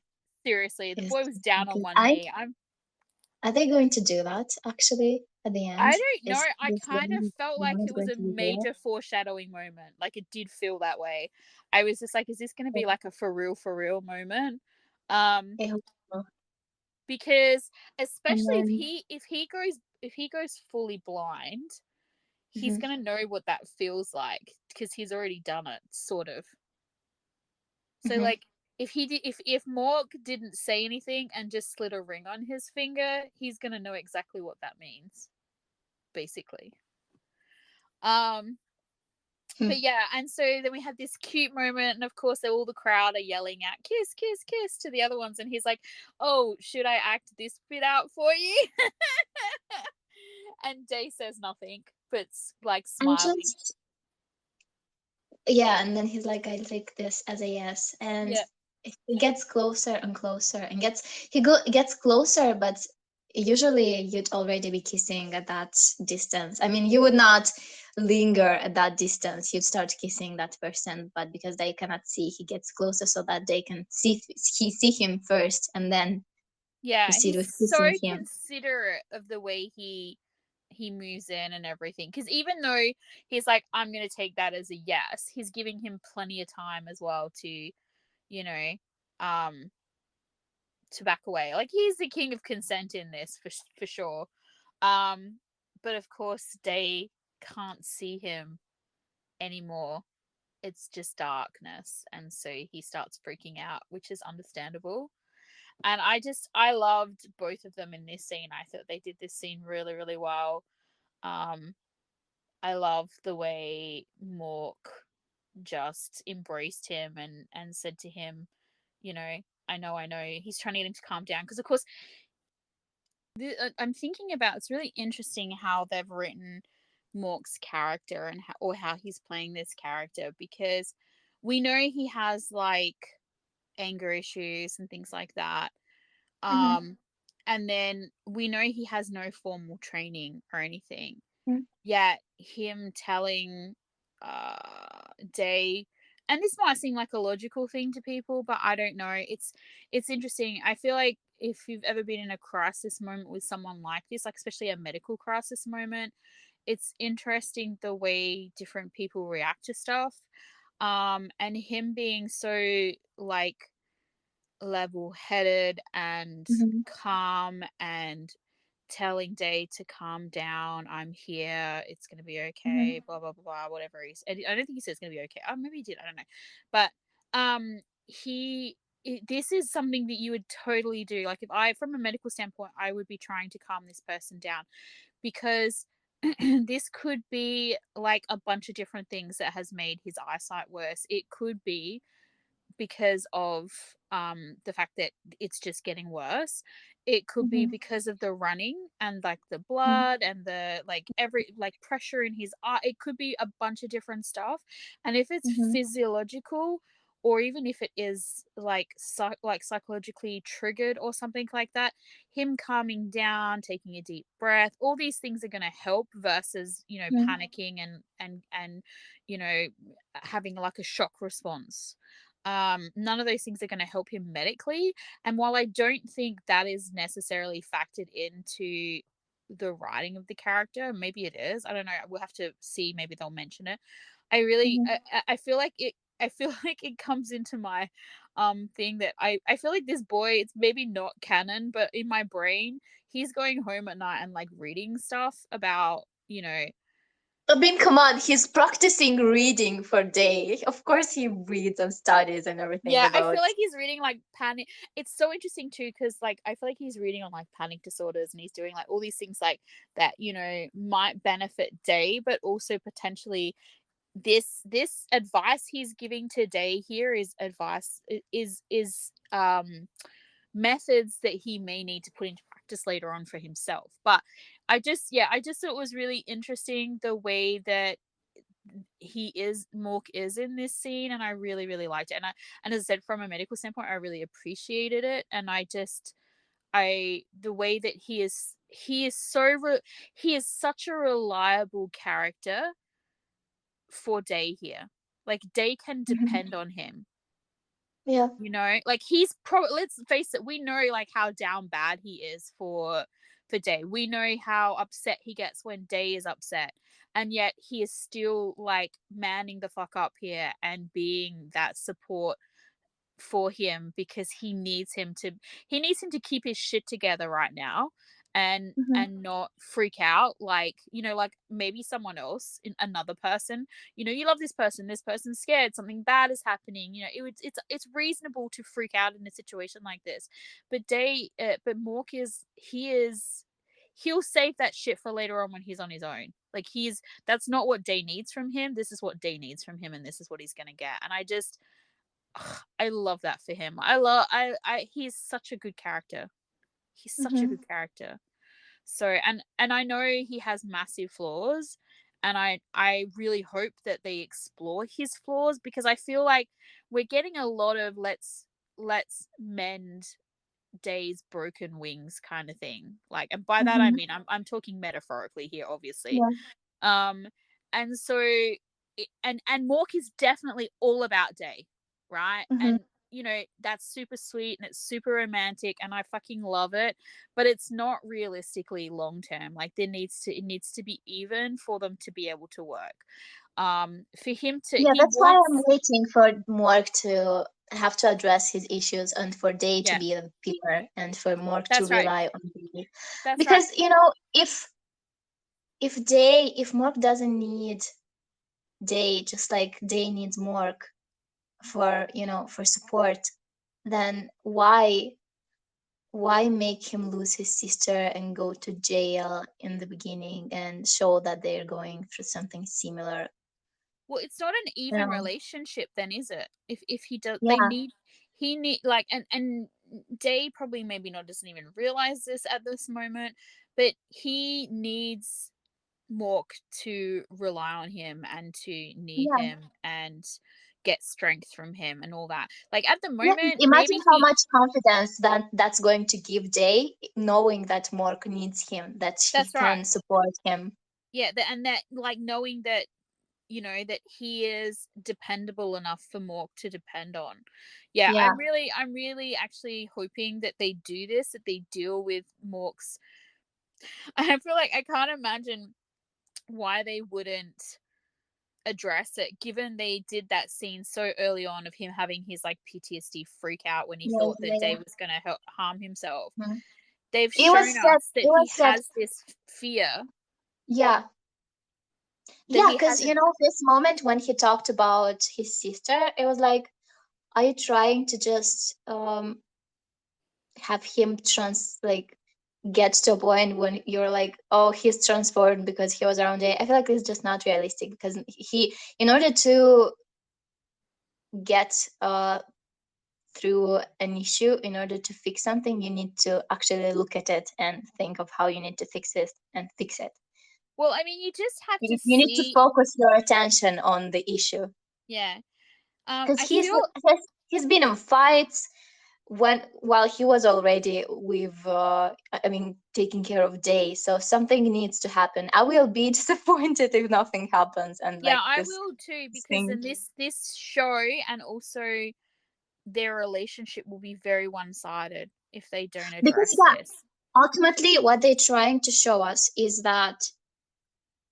Seriously, the is boy was so down on cute. one I knee. Are they going to do that actually at the end? I don't know. Is I this kind of ring felt like moment it was going a to be there? major foreshadowing moment. Like it did feel that way. I was just like, is this going to be like a for real moment? Um, I hope so. because And especially if then, he goes fully blind, he's mhm, going to know what that feels like because he's already done it, sort of. So mhm. like if Mork didn't say anything and just slid a ring on his finger, he's gonna know exactly what that means, basically. Um, but yeah, and so then we had this cute moment, and of course, all the crowd are yelling out "kiss, kiss, kiss" to the other ones, and he's like, "Oh, should I act this bit out for you?" And Day says nothing, but like I'm smiling. just, yeah, and then he's like, I take this as a yes, and Yeah, he gets closer and closer, and gets closer, but usually you'd already be kissing at that distance. I mean, you would not linger at that distance. You'd start kissing that person, but because they cannot see, he gets closer so that they can see him first, and then yeah, proceed he's with so kissing him. considerate of the way he moves in and everything. Because even though he's like, I'm gonna take that as a yes, he's giving him plenty of time as well to, you know, um, to back away. Like he's the king of consent in this for sure. Um, but of course they can't see him anymore. It's just darkness, and so he starts freaking out, which is understandable. And I loved both of them in this scene. I thought they did this scene really, really well. Um, I love the way Mork just embraced him and said to him, you know, I know. He's trying to get him to calm down because, of course, I'm thinking about, it's really interesting how they've written Mork's character and how he's playing this character, because we know he has like anger issues and things like that. Mm-hmm. Um, and then we know he has no formal training or anything. Mm-hmm. Yet him telling Day, and this might seem like a logical thing to people, but I don't know. It's interesting. I feel like if you've ever been in a crisis moment with someone like this, like especially a medical crisis moment, it's interesting the way different people react to stuff. And him being so like level headed and Mm-hmm. calm and telling Day to calm down. I'm here. It's gonna be Mm-hmm. okay. Blah blah blah. Blah, whatever he's. I don't think he said it's gonna be okay. Oh, maybe he did. I don't know. But he. This is something that you would totally do. Like if I, from a medical standpoint, I would be trying to calm this person down, because this could be like a bunch of different things that has made his eyesight worse. It could be because of the fact that it's just getting worse. It could be Mm-hmm. because of the running and like the Mm-hmm. blood and the like every like pressure in his eye. It could be a bunch of different stuff. And if it's Mm-hmm. physiological, or even if it is like like psychologically triggered or something like that, him calming down, taking a deep breath, all these things are going to help versus, you know, Mm-hmm. panicking and you know, having like a shock response. None of those things are going to help him medically. And while I don't think that is necessarily factored into the writing of the character, maybe it is. I don't know. We'll have to see. Maybe they'll mention it. I really, Mm-hmm. I feel like it. I feel like it comes into my thing that I feel like this boy, it's maybe not canon, but in my brain, he's going home at night and like reading stuff about, you know, I mean, come on, he's practicing reading for day. Of course, he reads and studies and everything yeah, I feel about. like he's reading like panic. It's so interesting too, because like I feel like he's reading on like panic disorders, and he's doing like all these things like that, you know, might benefit Day, but also potentially this advice he's giving to Day here is advice, is methods that he may need to put into practice later on for himself. But I just thought it was really interesting the way that Mork is in this scene, and I really really liked it. And as I said, from a medical standpoint, I really appreciated it. And I just I the way that he is such a reliable character for Day here. Like Day can Mhm. depend on him. Yeah. You know, like he's probably, let's face it, we know like how down bad he is for Day. We know how upset he gets when Day is upset. And yet he is still like manning the fuck up here and being that support for him, because he needs him to keep his shit together right now, Mhm. and not freak out like, you know, like maybe someone else, another person, you know, you love this person's scared, something bad is happening, you know, it's reasonable to freak out in a situation like this. But Mork he'll save that shit for later on when he's on his own. Like that's not what Day needs from him. This is what Day needs from him, and this is what he's gonna get. And I just I love that for him. I he's such a good character. He's such a Mhm. good character. So and I know he has massive flaws, and I really hope that they explore his flaws, because I feel like we're getting a lot of let's mend Day's broken wings kind of thing. Like, and by that I Mhm. mean I'm talking metaphorically here, obviously. Yeah. Um, and so, and Mork is definitely all about Day, right? Mhm. And you know that's super sweet and it's super romantic, and I fucking love it. But it's not realistically long term. Like it needs to be even for them to be able to work. For him to Yeah, he that's why I'm wants waiting for Mork to have to address his issues and for Day to yeah, be a pillar and for Mork to that's right, rely on Day. that's right. Because, if Mork doesn't need Day, just like Day needs Mork for, for support, then why make him lose his sister and go to jail in the beginning and show that they're going through something similar? Well, it's not an You even know? relationship then, is it? If he does, they Yeah. need he need like and Day probably maybe not doesn't even realize this at this moment, but he needs Mork to rely on him and to need Yeah. him and get strength from him and all that. Like at the Yeah, moment, imagine maybe how he much confidence that's going to give Day, knowing that Mork needs him, that he that's right. can support him. Yeah, and that like knowing that that he is dependable enough for Mork to depend on. Yeah, Yeah, I'm really actually hoping that they do this, that they deal with Mork's. I feel like I can't imagine why they wouldn't address it given they did that scene so early on of him having his like PTSD freak out when he yeah, thought that yeah, Dave was going to harm himself. yeah. Mhm. They've It was shown said. us that It he was said. has this fear, Yeah, that yeah, he because hasn't. this moment when he talked about his sister, it was like, are you trying to just have him like get to a point when you're like, oh, he's transformed because he was around Jay? I feel like it's just not realistic because in order to get through an issue, in order to fix something, you need to actually look at it and think of how you need to fix it and fix it. Well, I mean, you just have to You need to see. focus your attention on the issue Yeah. because I feel. he's been in fights while he was already with I mean taking care of Day, so something needs to happen. I will be disappointed if nothing happens and Yeah, like I this will too because thing, in this show and also their relationship will be very one-sided if they don't because address yeah, this. ultimately what they're trying to show us is that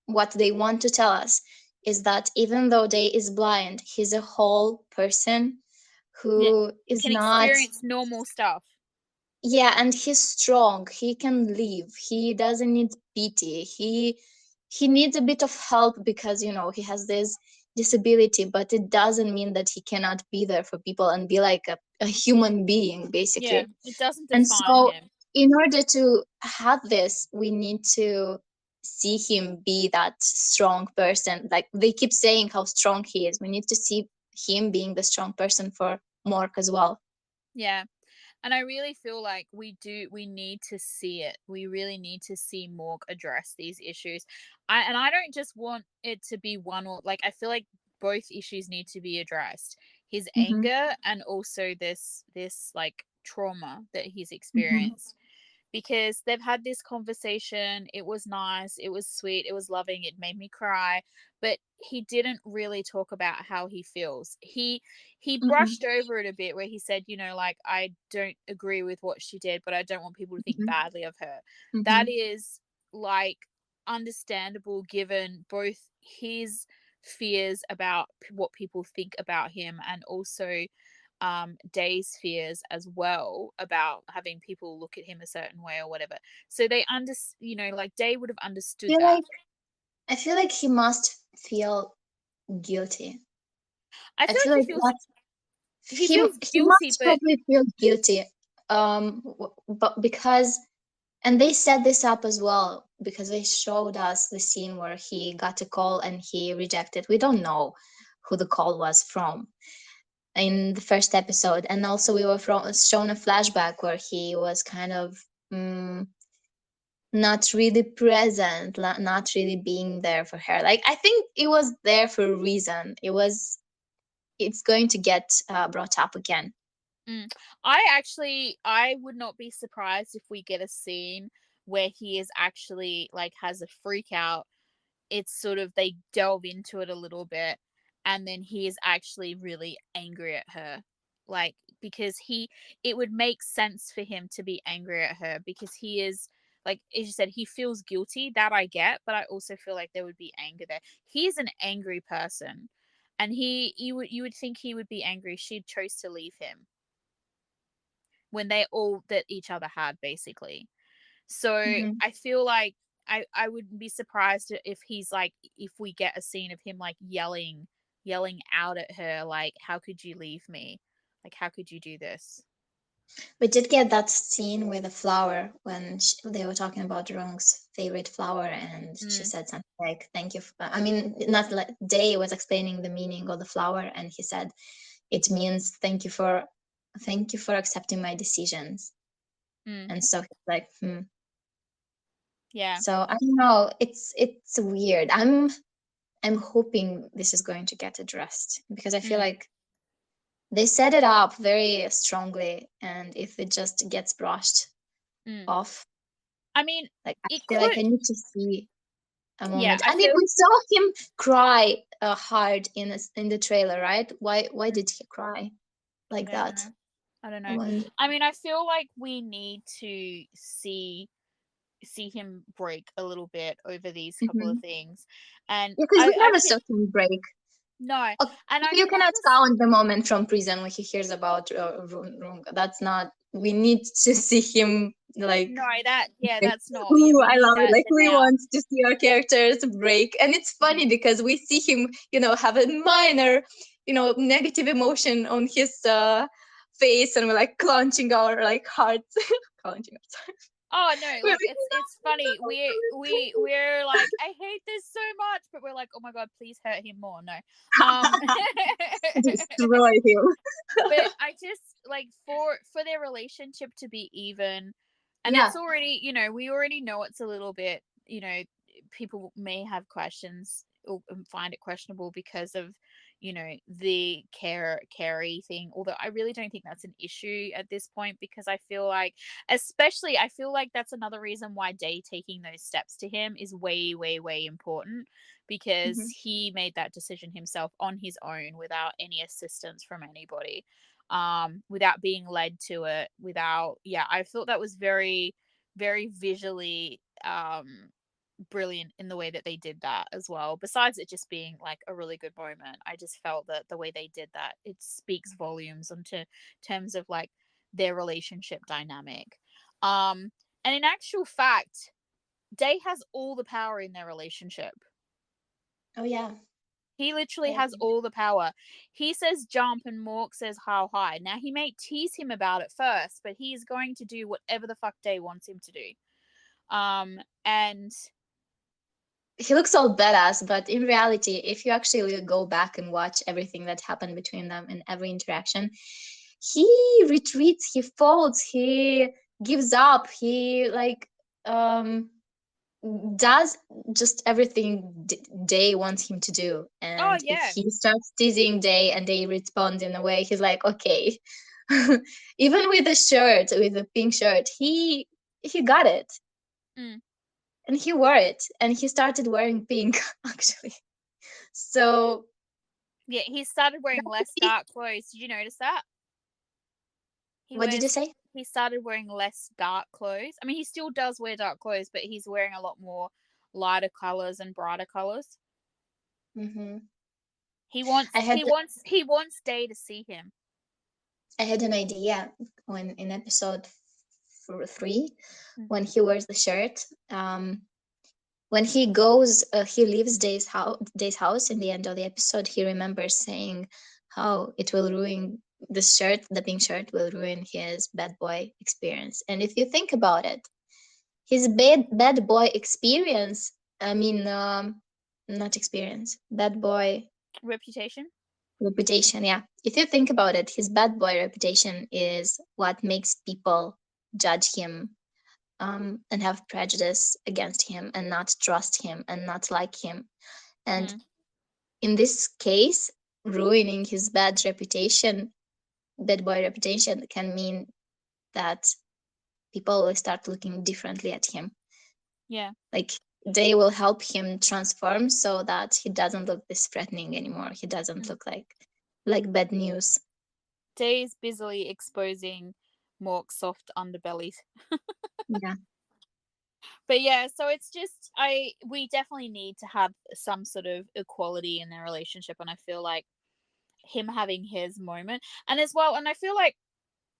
what they want to tell us is that even though Day is blind, he's a whole person Yeah, who is can not. experience normal stuff. Yeah, and he's strong. He can live. He doesn't need pity. He needs a bit of help because he has this disability, but it doesn't mean that he cannot be there for people and be like a human being, Yeah, basically. it doesn't And define so, him. in order to have this, we need to see him be that strong person. Like they keep saying how strong he is. We need to see him being the strong person for Mork as well. Yeah. And I really feel like we need to see it. We really need to see Morg address these issues. I don't just want it to be one, or like I feel like both issues need to be addressed. His Hmm. anger and also this like trauma that he's Hmm. experienced, because they've had this conversation. It was nice, it was sweet, it was loving, it made me cry, but he didn't really talk about how he feels. He Hmm. brushed over it a bit where he said, like, I don't agree with what she did, but I don't want people to think badly of her. That Hmm. is like understandable given both his fears about what people think about him and also Day's fears as well about having people look at him a certain way or whatever. So they like Day would have understood Feel that. like I feel like he must feel guilty. I I feel like feel like that he he feels he guilty, must but probably feel guilty. But because and they set this up as well because they showed us the scene where he got a call and he rejected. We don't know who the call was from in the first episode, and also we were shown a flashback where he was kind of. Not really present, not really being there for her. Like I think it was there for a reason. It's going to get brought up again. mm, I would not be surprised if we get a scene where he is actually like has a freak out. It's sort of they delve into it a little bit and then he is actually really angry at her, like, because he it would make sense for him to be angry at her because he is, like as you said, he feels guilty. That I get, but I also feel like there would be anger there. He is an angry person, and you would think he would be angry she chose to leave him when they all that each other had basically. So Hmm. I feel like I wouldn't be surprised if he's like if we get a scene of him like yelling out at her like, how could you leave me? Like, how could you do this? We did get that scene with the flower when they were talking about Rung's favorite flower, and she Mm, said something like, "Thank you." I mean, not like Day was explaining the meaning of the flower, and he said, "It means thank you for." thank you for accepting my decisions. Mm. And so he's like, Yeah. So I don't know. It's weird. I'm hoping this is going to get addressed because I feel Mm. like they set it up very strongly, and if it just gets brushed Mm. off, I mean, like I it feel like I could. need to see a Yeah, moment. I I mean, feel. we saw him cry hard in the trailer, right? Why did he cry I like don't that? know. I don't I know. wonder. I mean, I feel like we need to see him break a little bit over these couple of Mhm. things, and Because we I never can saw him break. no, Okay, and I you can cannot understand. count the moment from prison when he hears about Runga. That's not. We need to see him like, No, that yeah, like, that's not. Yeah, ooh, we I need love it. that Like the we now. want to see our characters break, and it's Mhm. funny because we see him, have a minor, negative emotion on his face, and we're like clenching our like hearts, clenching our. Oh no, We're like like, it's funny. We're like, I hate this so much, but we're like, oh my god, please hurt him more. No, um, destroy him. but I just like for their relationship to be even, and Yeah. it's already, we already know it's a little bit, people may have questions or find it questionable because of, the carey thing. Although I really don't think that's an issue at this point, because I feel like, especially, I feel like that's another reason why Day taking those steps to him is way, way, way important, because Mhm. he made that decision himself on his own without any assistance from anybody, without being led to it, without, yeah, I thought that was very, very visually brilliant in the way that they did that as well. Besides it just being like a really good moment, I just felt that the way they did that, it speaks volumes into terms of like their relationship dynamic. And in actual fact, Day has all the power in their relationship. Oh yeah. He literally I has agree. all the power. He says jump and Mork says how high. Now he may tease him about it first, but he is going to do whatever the fuck Day wants him to do. And He looks all badass, but in reality, if you actually go back and watch everything that happened between them in every interaction, he retreats, he folds, he gives up, he like um does just everything Day wants him to do. oh And if yeah. he starts teasing Day and Day responds in a way, he's like, okay. Even with the shirt, with the pink shirt, he got it. Mm. And he wore it, and he started wearing pink actually. So Yeah, he started wearing less dark clothes. Did you notice that? He what did you wears say? he started wearing less dark clothes. I mean, he still does wear dark clothes, but he's wearing a lot more lighter colors and brighter colors. Hmm. He I wants had he wants he wants Day to see him. I had an idea when in episode 3, Mm. when he wears the shirt. When he goes, he leaves Day's house in the end of the episode. He remembers saying how it will ruin this shirt, the pink shirt, will ruin his bad boy experience. And if you think about it, his bad boy experience. I mean, not experience. Bad boy Reputation. reputation. Yeah. If you think about it, his bad boy reputation is what makes people judge him, and have prejudice against him and not trust him and not like him. And Mm. in this case, ruining his bad boy reputation can mean that people will start looking differently at him. Yeah. Like they will help him transform so that he doesn't look this threatening anymore. He doesn't Mm. look like bad news. Day is busily exposing Mork's soft underbellies. Yeah. But yeah, so it's just we definitely need to have some sort of equality in their relationship, and I feel like him having his moment, and as well, and I feel like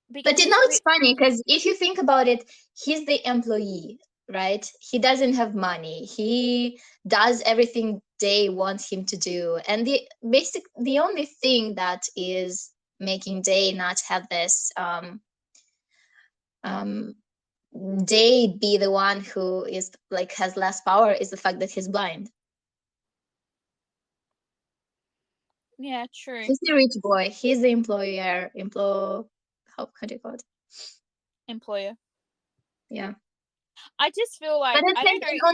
But because you know, it's funny because if you think about it, he's the employee, right? He doesn't have money. He does everything they want him to do. And the only thing that is making Day not have this um Day be the one who is like has less power is the fact that he's blind. yeah, true. He's the rich boy. He's the employer, employ. how do you call it? Employer. Yeah. I just feel But like I I don't think know.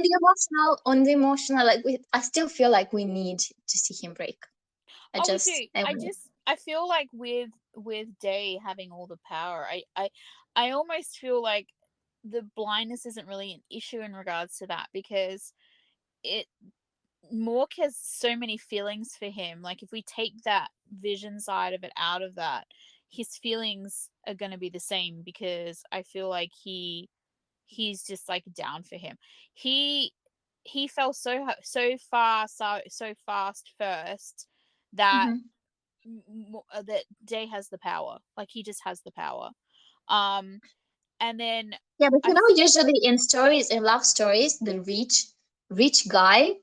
on the emotional, like I still feel like we need to see him break. Oh, we do. I feel like with Day having all the power, I almost feel like the blindness isn't really an issue in regards to that, because it Mork has so many feelings for him. Like, if we take that vision side of it out of that, his feelings are going to be the same, because I feel like he's just like down for him. He he fell so fast first that Mhm. that Day has the power. Like, he just has the power. Um, and then Yeah, but I usually in stories, in love stories, the rich guy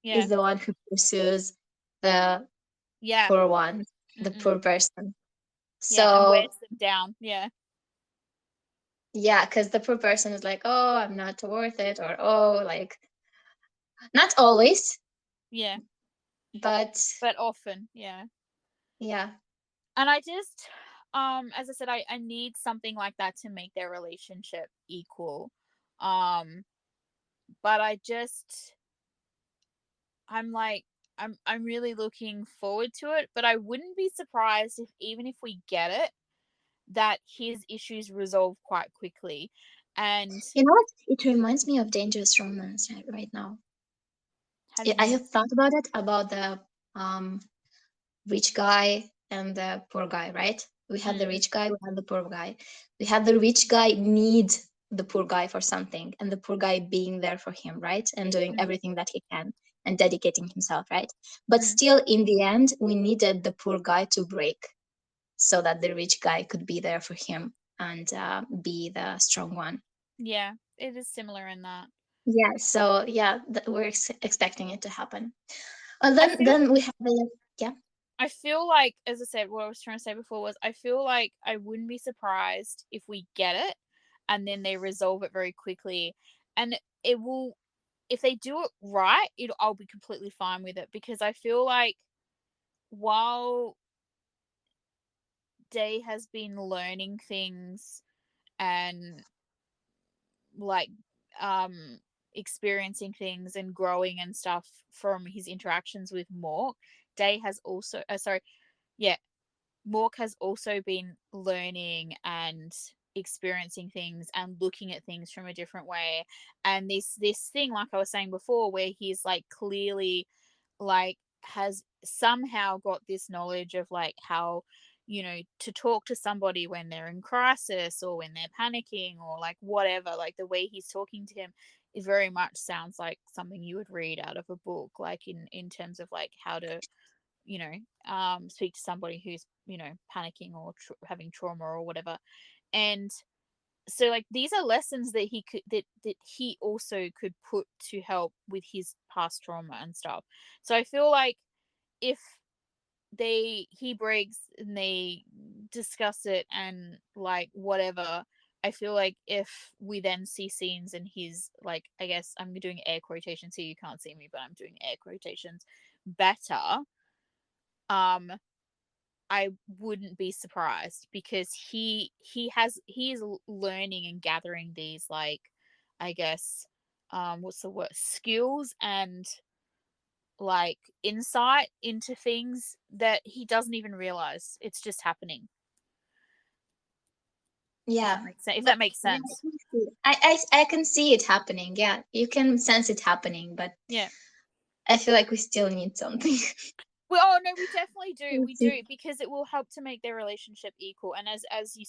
yeah, is the one who pursues the yeah, poor one, the mm-mm, poor person. yeah, and So wears them down. Yeah, yeah, because the poor person is like, oh, I'm not worth it, or oh, like not always, yeah, but but often, yeah. yeah, And I just, as I said, I need something like that to make their relationship equal. Um, but I'm like, I'm really looking forward to it, but I wouldn't be surprised if, even if we get it, that his issues resolve quite quickly. And you know what? It reminds me of Dangerous Romance right now. how do you I mean? have thought about it, about the rich guy and the poor guy, right? We had the Mm, rich guy, we had the poor guy. We had the rich guy need the poor guy for something, and the poor guy being there for him, right? And doing mm, everything that he can and dedicating himself, right? But mm. still, in the end, we needed the poor guy to break so that the rich guy could be there for him and be the strong one. Yeah, it is similar in that. Yeah, so yeah, we're expecting it to happen. I Then feel we have the yeah. I feel like, as I said, what I was trying to say before was, I feel like I wouldn't be surprised if we get it and then they resolve it very quickly. And it will, if they do it right, I'll be completely fine with it, because I feel like, while Day has been learning things and, like, um experiencing things and growing and stuff from his interactions with Mork, Day has also sorry, yeah, Mork has also been learning and experiencing things and looking at things from a different way. And this thing, like I was saying before, where he's like clearly, like, has somehow got this knowledge of, like, how, to talk to somebody when they're in crisis or when they're panicking, or like whatever. Like, the way he's talking to him, it very much sounds like something you would read out of a book, like, in terms of, like, how to, speak to somebody who's, panicking or having trauma or whatever. And so, like, these are lessons that he also could put to help with his past trauma and stuff. So I feel like, if he breaks and they discuss it and, like, whatever, I feel like if we then see scenes in his, like, I guess I'm doing air quotations here, you can't see me, but I'm doing air quotations, better, um I wouldn't be surprised, because he is learning and gathering these, like, I guess, what's the word, skills and, like, insight into things that he doesn't even realize. It's just happening. If that Yeah, makes sense. If but that makes yeah, sense. I can see it happening. Yeah, you can sense it happening, but Yeah. I feel like we still need something. Well, oh no, we definitely do. We Let's see. do, because it will help to make their relationship equal. And as we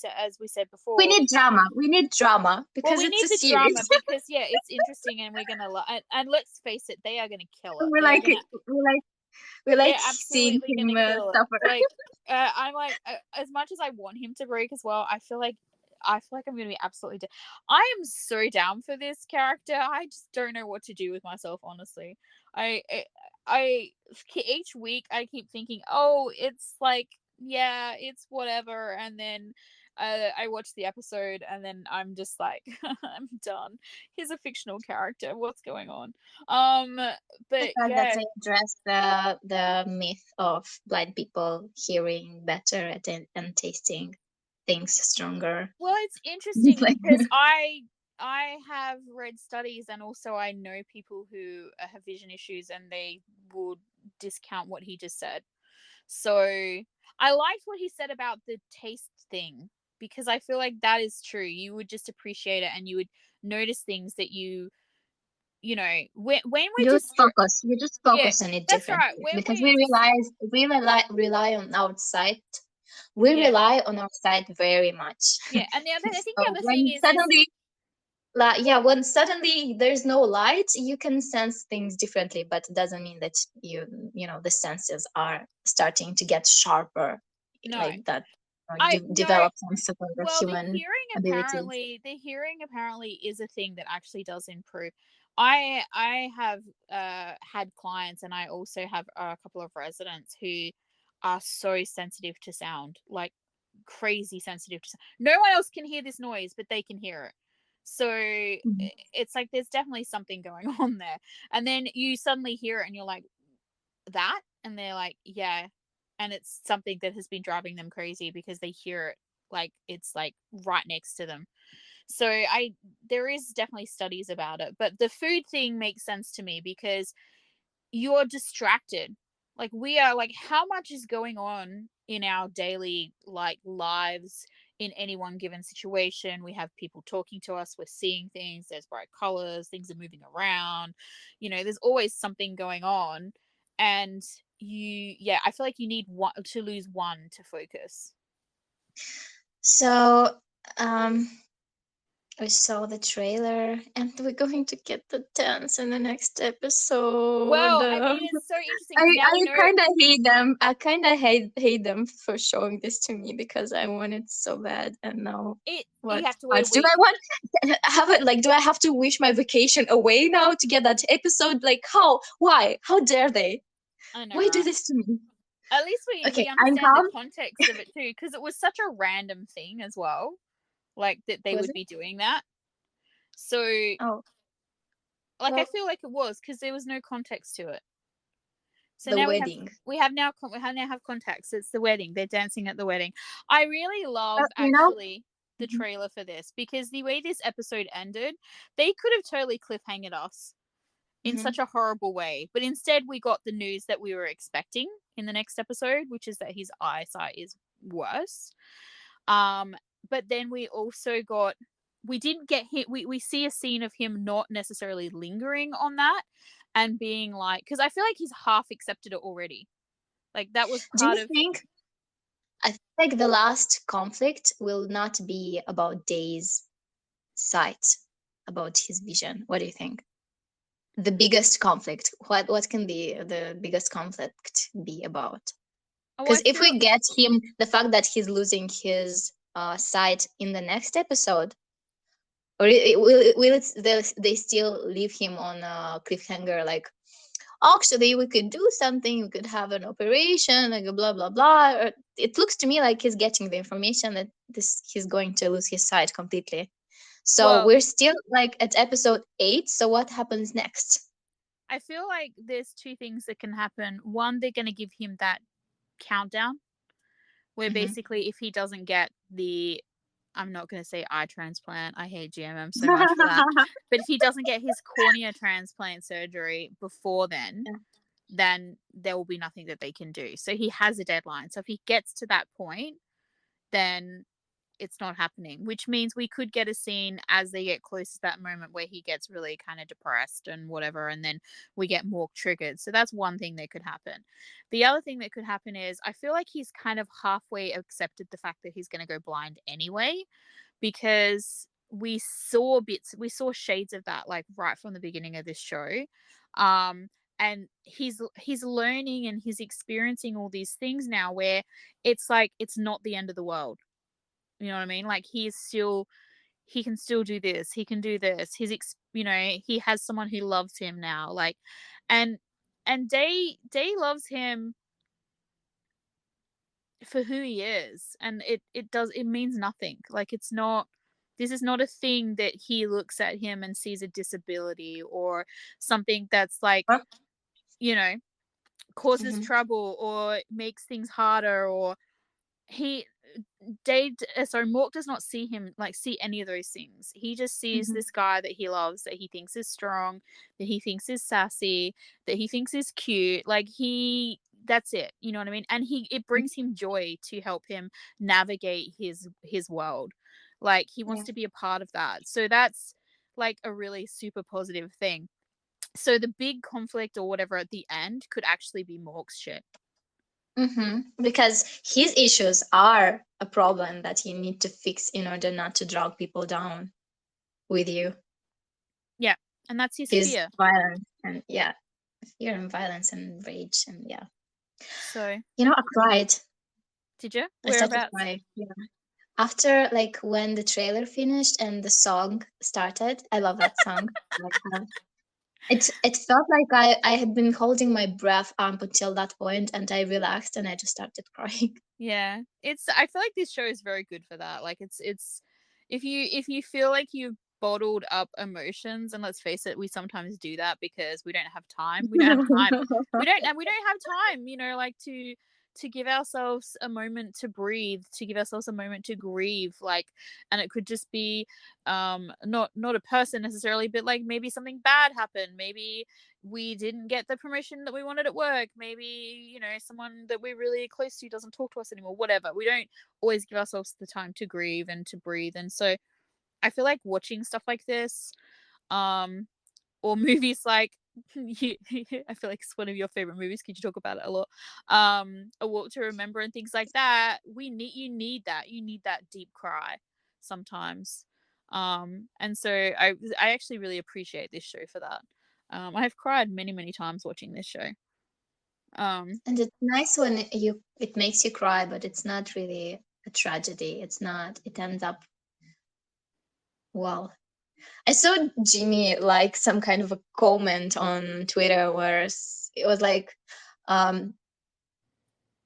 said We before, need drama. We need drama well, because we it's need a the series. drama, because, yeah, it's interesting, and we're gonna and let's face it, they are gonna kill it. we They are like gonna it. We like They're seeing absolutely him gonna kill it. suffer. Like, I'm like, as much as I want him to break as well, I feel like I'm gonna be absolutely. I am so down for this character. I just don't know what to do with myself, honestly. I, I, I each week I keep thinking, oh, it's like, yeah, it's whatever, and then. I watch the episode and then I'm just like, I'm done. He's a fictional character. What's going on? Um, The but fact that yeah, they address the myth of blind people hearing better and tasting. things stronger. Well, it's interesting Like, because I have read studies, and also I know people who have vision issues, and they would discount what he just said. So I liked what he said about the taste thing, because I feel like that is true. You would just appreciate it, and you would notice things that when we're just you just yeah, focus on it that's right. differently When because we're just we rely on outside. We yeah, rely on our sight very much. yeah. And I think the So other thing when is suddenly, when suddenly there's no light, you can sense things differently, but it doesn't mean that the senses are starting to get sharper no. like that, or I no. develop some sort of Well, human abilities. the hearing apparently is a thing that actually does improve. I have had clients, and I also have a couple of residents who are so sensitive to sound, like crazy sensitive to sound. No one else can hear this noise, but they can hear it. So Mhm. it's like there's definitely something going on there. And then you suddenly hear it, and you're like, that? And they're like, yeah. And it's something that has been driving them crazy because they hear it like it's like right next to them. So I there is definitely studies about it, but the food thing makes sense to me because you're distracted. Like we are, like, how much is going on in our daily like lives in any one given situation? We have people talking to us, we're seeing things, there's bright colors, things are moving around, there's always something going on. And I feel like you need one to lose one to focus. So, um, we saw the trailer, and we're going to get the dance in the next episode. Well, I mean, it's so interesting I because now we I know kind of hate them. I kind of hate them for showing this to me because I want it so bad. And now, it. what You have to wait what a do week. I want? Have it like? Do I have to wish my vacation away now to get that episode? Like, how? Why? How dare they? I know, Why do right? this to me? At least we Okay, we I'm understand the calm. context of it too, because it was such a random thing as well, like that they Was would it? be doing that. So, Oh, like, I well, feel like it was because there was no context to it. So the now wedding. we now have context. It's the wedding. They're dancing at the wedding. I really love You know. actually the trailer for this, because the way this episode ended, they could have totally cliffhanged us in Hmm. such a horrible way. But instead, we got the news that we were expecting in the next episode, which is that his eyesight is worse. Um, but then we didn't get hit. We see a scene of him not necessarily lingering on that and being like, because I feel like he's half accepted it already. Like that was Do part you of. think? I think like the last conflict will not be about Day's sight, about his vision. What do you think? The biggest conflict. What can the biggest conflict be about? Oh, I Because if feel. we get him, the fact that he's losing his sight in the next episode, or they still leave him on a cliffhanger? Like, actually, we could do something. We could have an operation, like blah blah blah. It looks to me like he's getting the information that this he's going to lose his sight completely. So Well, we're still like at episode 8. So what happens next? I feel like there's two things that can happen. One, they're going to give him that countdown where Hmm. basically if he doesn't get the, I'm not going to say eye transplant, I hate GMM so much for that, but if he doesn't get his cornea transplant surgery before then there will be nothing that they can do. So he has a deadline. So if he gets to that point, then it's not happening, which means we could get a scene as they get close to that moment where he gets really kind of depressed and whatever, and then we get more triggered. So that's one thing that could happen. The other thing that could happen is I feel like he's kind of halfway accepted the fact that he's going to go blind anyway, because we saw shades of that like right from the beginning of this show. um and he's learning and he's experiencing all these things now where it's like it's not the end of the world. You know what I mean? Like he can still do this. He can do this. He has someone who loves him now. Like, and Day loves him for who he is, and it means nothing. Like it's not. This is not a thing that he looks at him and sees a disability or something that's like, you know causes Hmm. trouble or makes things harder, or Mork does not see him, like, see any of those things. He just sees Mhm. this guy that he loves, that he thinks is strong, that he thinks is sassy, that he thinks is cute. Like, that's it. You know what I mean? And it brings him joy to help him navigate his world. Like, he wants Yeah. to be a part of that. So that's like a really super positive thing. So the big conflict or whatever at the end could actually be Mork's shit. Because his issues are a problem that you need to fix in order not to drag people down with you. Yeah. And that's his His fear. violence and yeah, fear and violence and rage and yeah. So, I cried. did you? I started Whereabouts? crying. Yeah. After like when the trailer finished and the song started, I love that song. Like, it felt like I had been holding my breath up until that point, and I relaxed and I just started crying. Yeah. I feel like this show is very good for that. Like, it's if you feel like you've bottled up emotions, and let's face it, we sometimes do that because we don't have time. We don't have time. We don't have time, like, to give ourselves a moment to breathe, to give ourselves a moment to grieve, like, and it could just be not a person necessarily, but like maybe something bad happened. Maybe we didn't get the promotion that we wanted at work. Maybe, someone that we're really close to doesn't talk to us anymore, whatever. We don't always give ourselves the time to grieve and to breathe. And so I feel like watching stuff like this, um, or movies like I feel like it's one of your favorite movies because you talk about it a lot. A Walk to Remember and things like that. You need that. You need that deep cry sometimes. And so I actually really appreciate this show for that. I've cried many, many times watching this show. Um, And it's nice when it makes you cry, but it's not really a tragedy. It's not. It ends up well. I saw Jimmy like some kind of a comment on Twitter where it was like, um,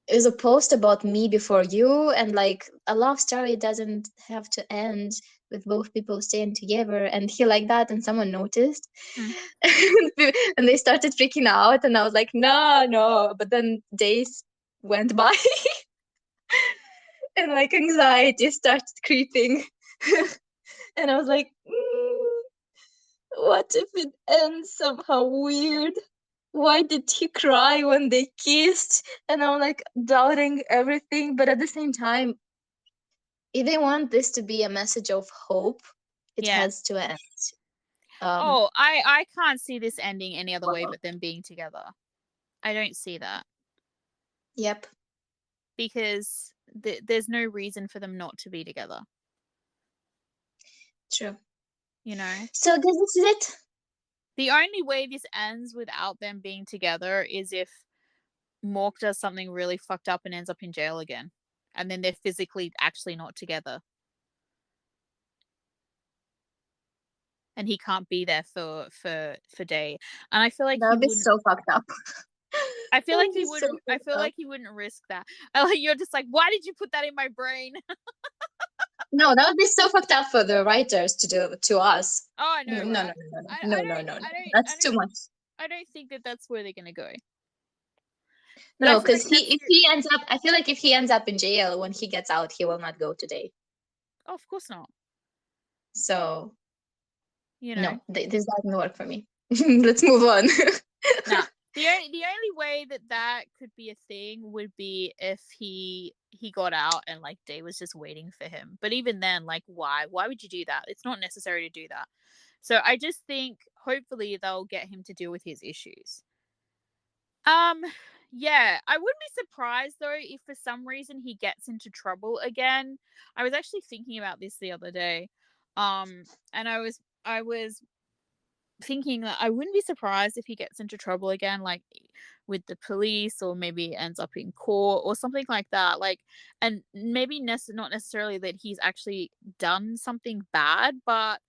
it was a post about me before you, and like a love story doesn't have to end with both people staying together. And he like that, and someone noticed, mm, and they started freaking out, and I was like, no, no. But then days went by, and like anxiety started creeping, and I was like, what if it ends somehow weird? Why did he cry when they kissed? And I'm like doubting everything, but at the same time, if they want this to be a message of hope, it yeah. has to end. Um, Oh, I can't see this ending any other way well, but them being together. I don't see that yep, because there's no reason for them not to be together. true. You know, So I guess this is it. the only way this ends without them being together is if Mork does something really fucked up and ends up in jail again, and then they're physically actually not together, and he can't be there for Day. And I feel like That he would be wouldn't. so fucked up. I feel That like would he be so wouldn't. I fucked feel up. like he wouldn't risk that. Like, you're just like, why did you put that in my brain? No, that would be so fucked up for the writers to do to us. Oh, I No, know, no, no, right? no, I no, I no, don't no, no, no. I don't I That's too don't much. I don't think that that's where they're gonna go. But I No, feel because like that's if he ends up, I feel like if he ends up in jail when he gets out, he will not go today. oh, of course not. So You know, no, this doesn't work for me. Let's move on. nah. The only way that that could be a thing would be if he got out and like Day was just waiting for him. But even then, like, why would you do that? It's not necessary to do that. So I just think hopefully they'll get him to deal with his issues. Um, yeah, I wouldn't be surprised though if for some reason he gets into trouble again. I was actually thinking about this the other day. And I was thinking that I wouldn't be surprised if he gets into trouble again, like with the police, or maybe ends up in court or something like that. Like, and maybe not necessarily that he's actually done something bad, but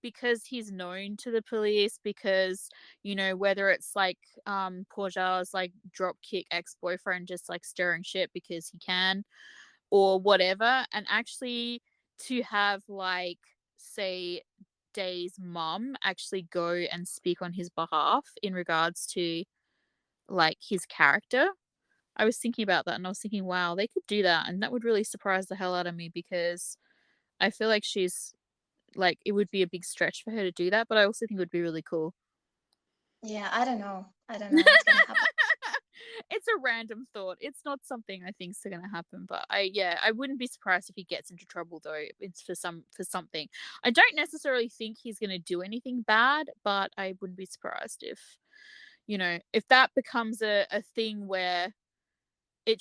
because he's known to the police, because whether it's like Porja's like dropkick ex-boyfriend just like stirring shit because he can, or whatever, and actually to have, like, say Day's mum actually go and speak on his behalf in regards to like his character, I was thinking about that and I was thinking, wow, they could do that and that would really surprise the hell out of me because I feel like she's like it would be a big stretch for her to do that, but I also think it would be really cool. Yeah, I don't know. I don't know what's gonna happen. It's a random thought. It's not something I think's gonna happen, but I wouldn't be surprised if he gets into trouble though. It's for something. I don't necessarily think he's gonna do anything bad, but I wouldn't be surprised if if that becomes a thing where it'll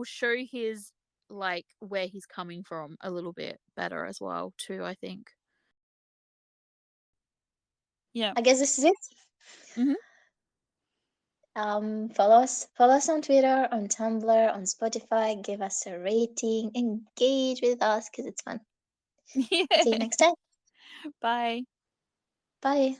show his like where he's coming from a little bit better as well too, I think. Yeah. I guess this is it. Mhm. Follow us on Twitter, on Tumblr, on Spotify. Give us a rating. Engage with us because it's fun. Yeah. See you next time. Bye. Bye.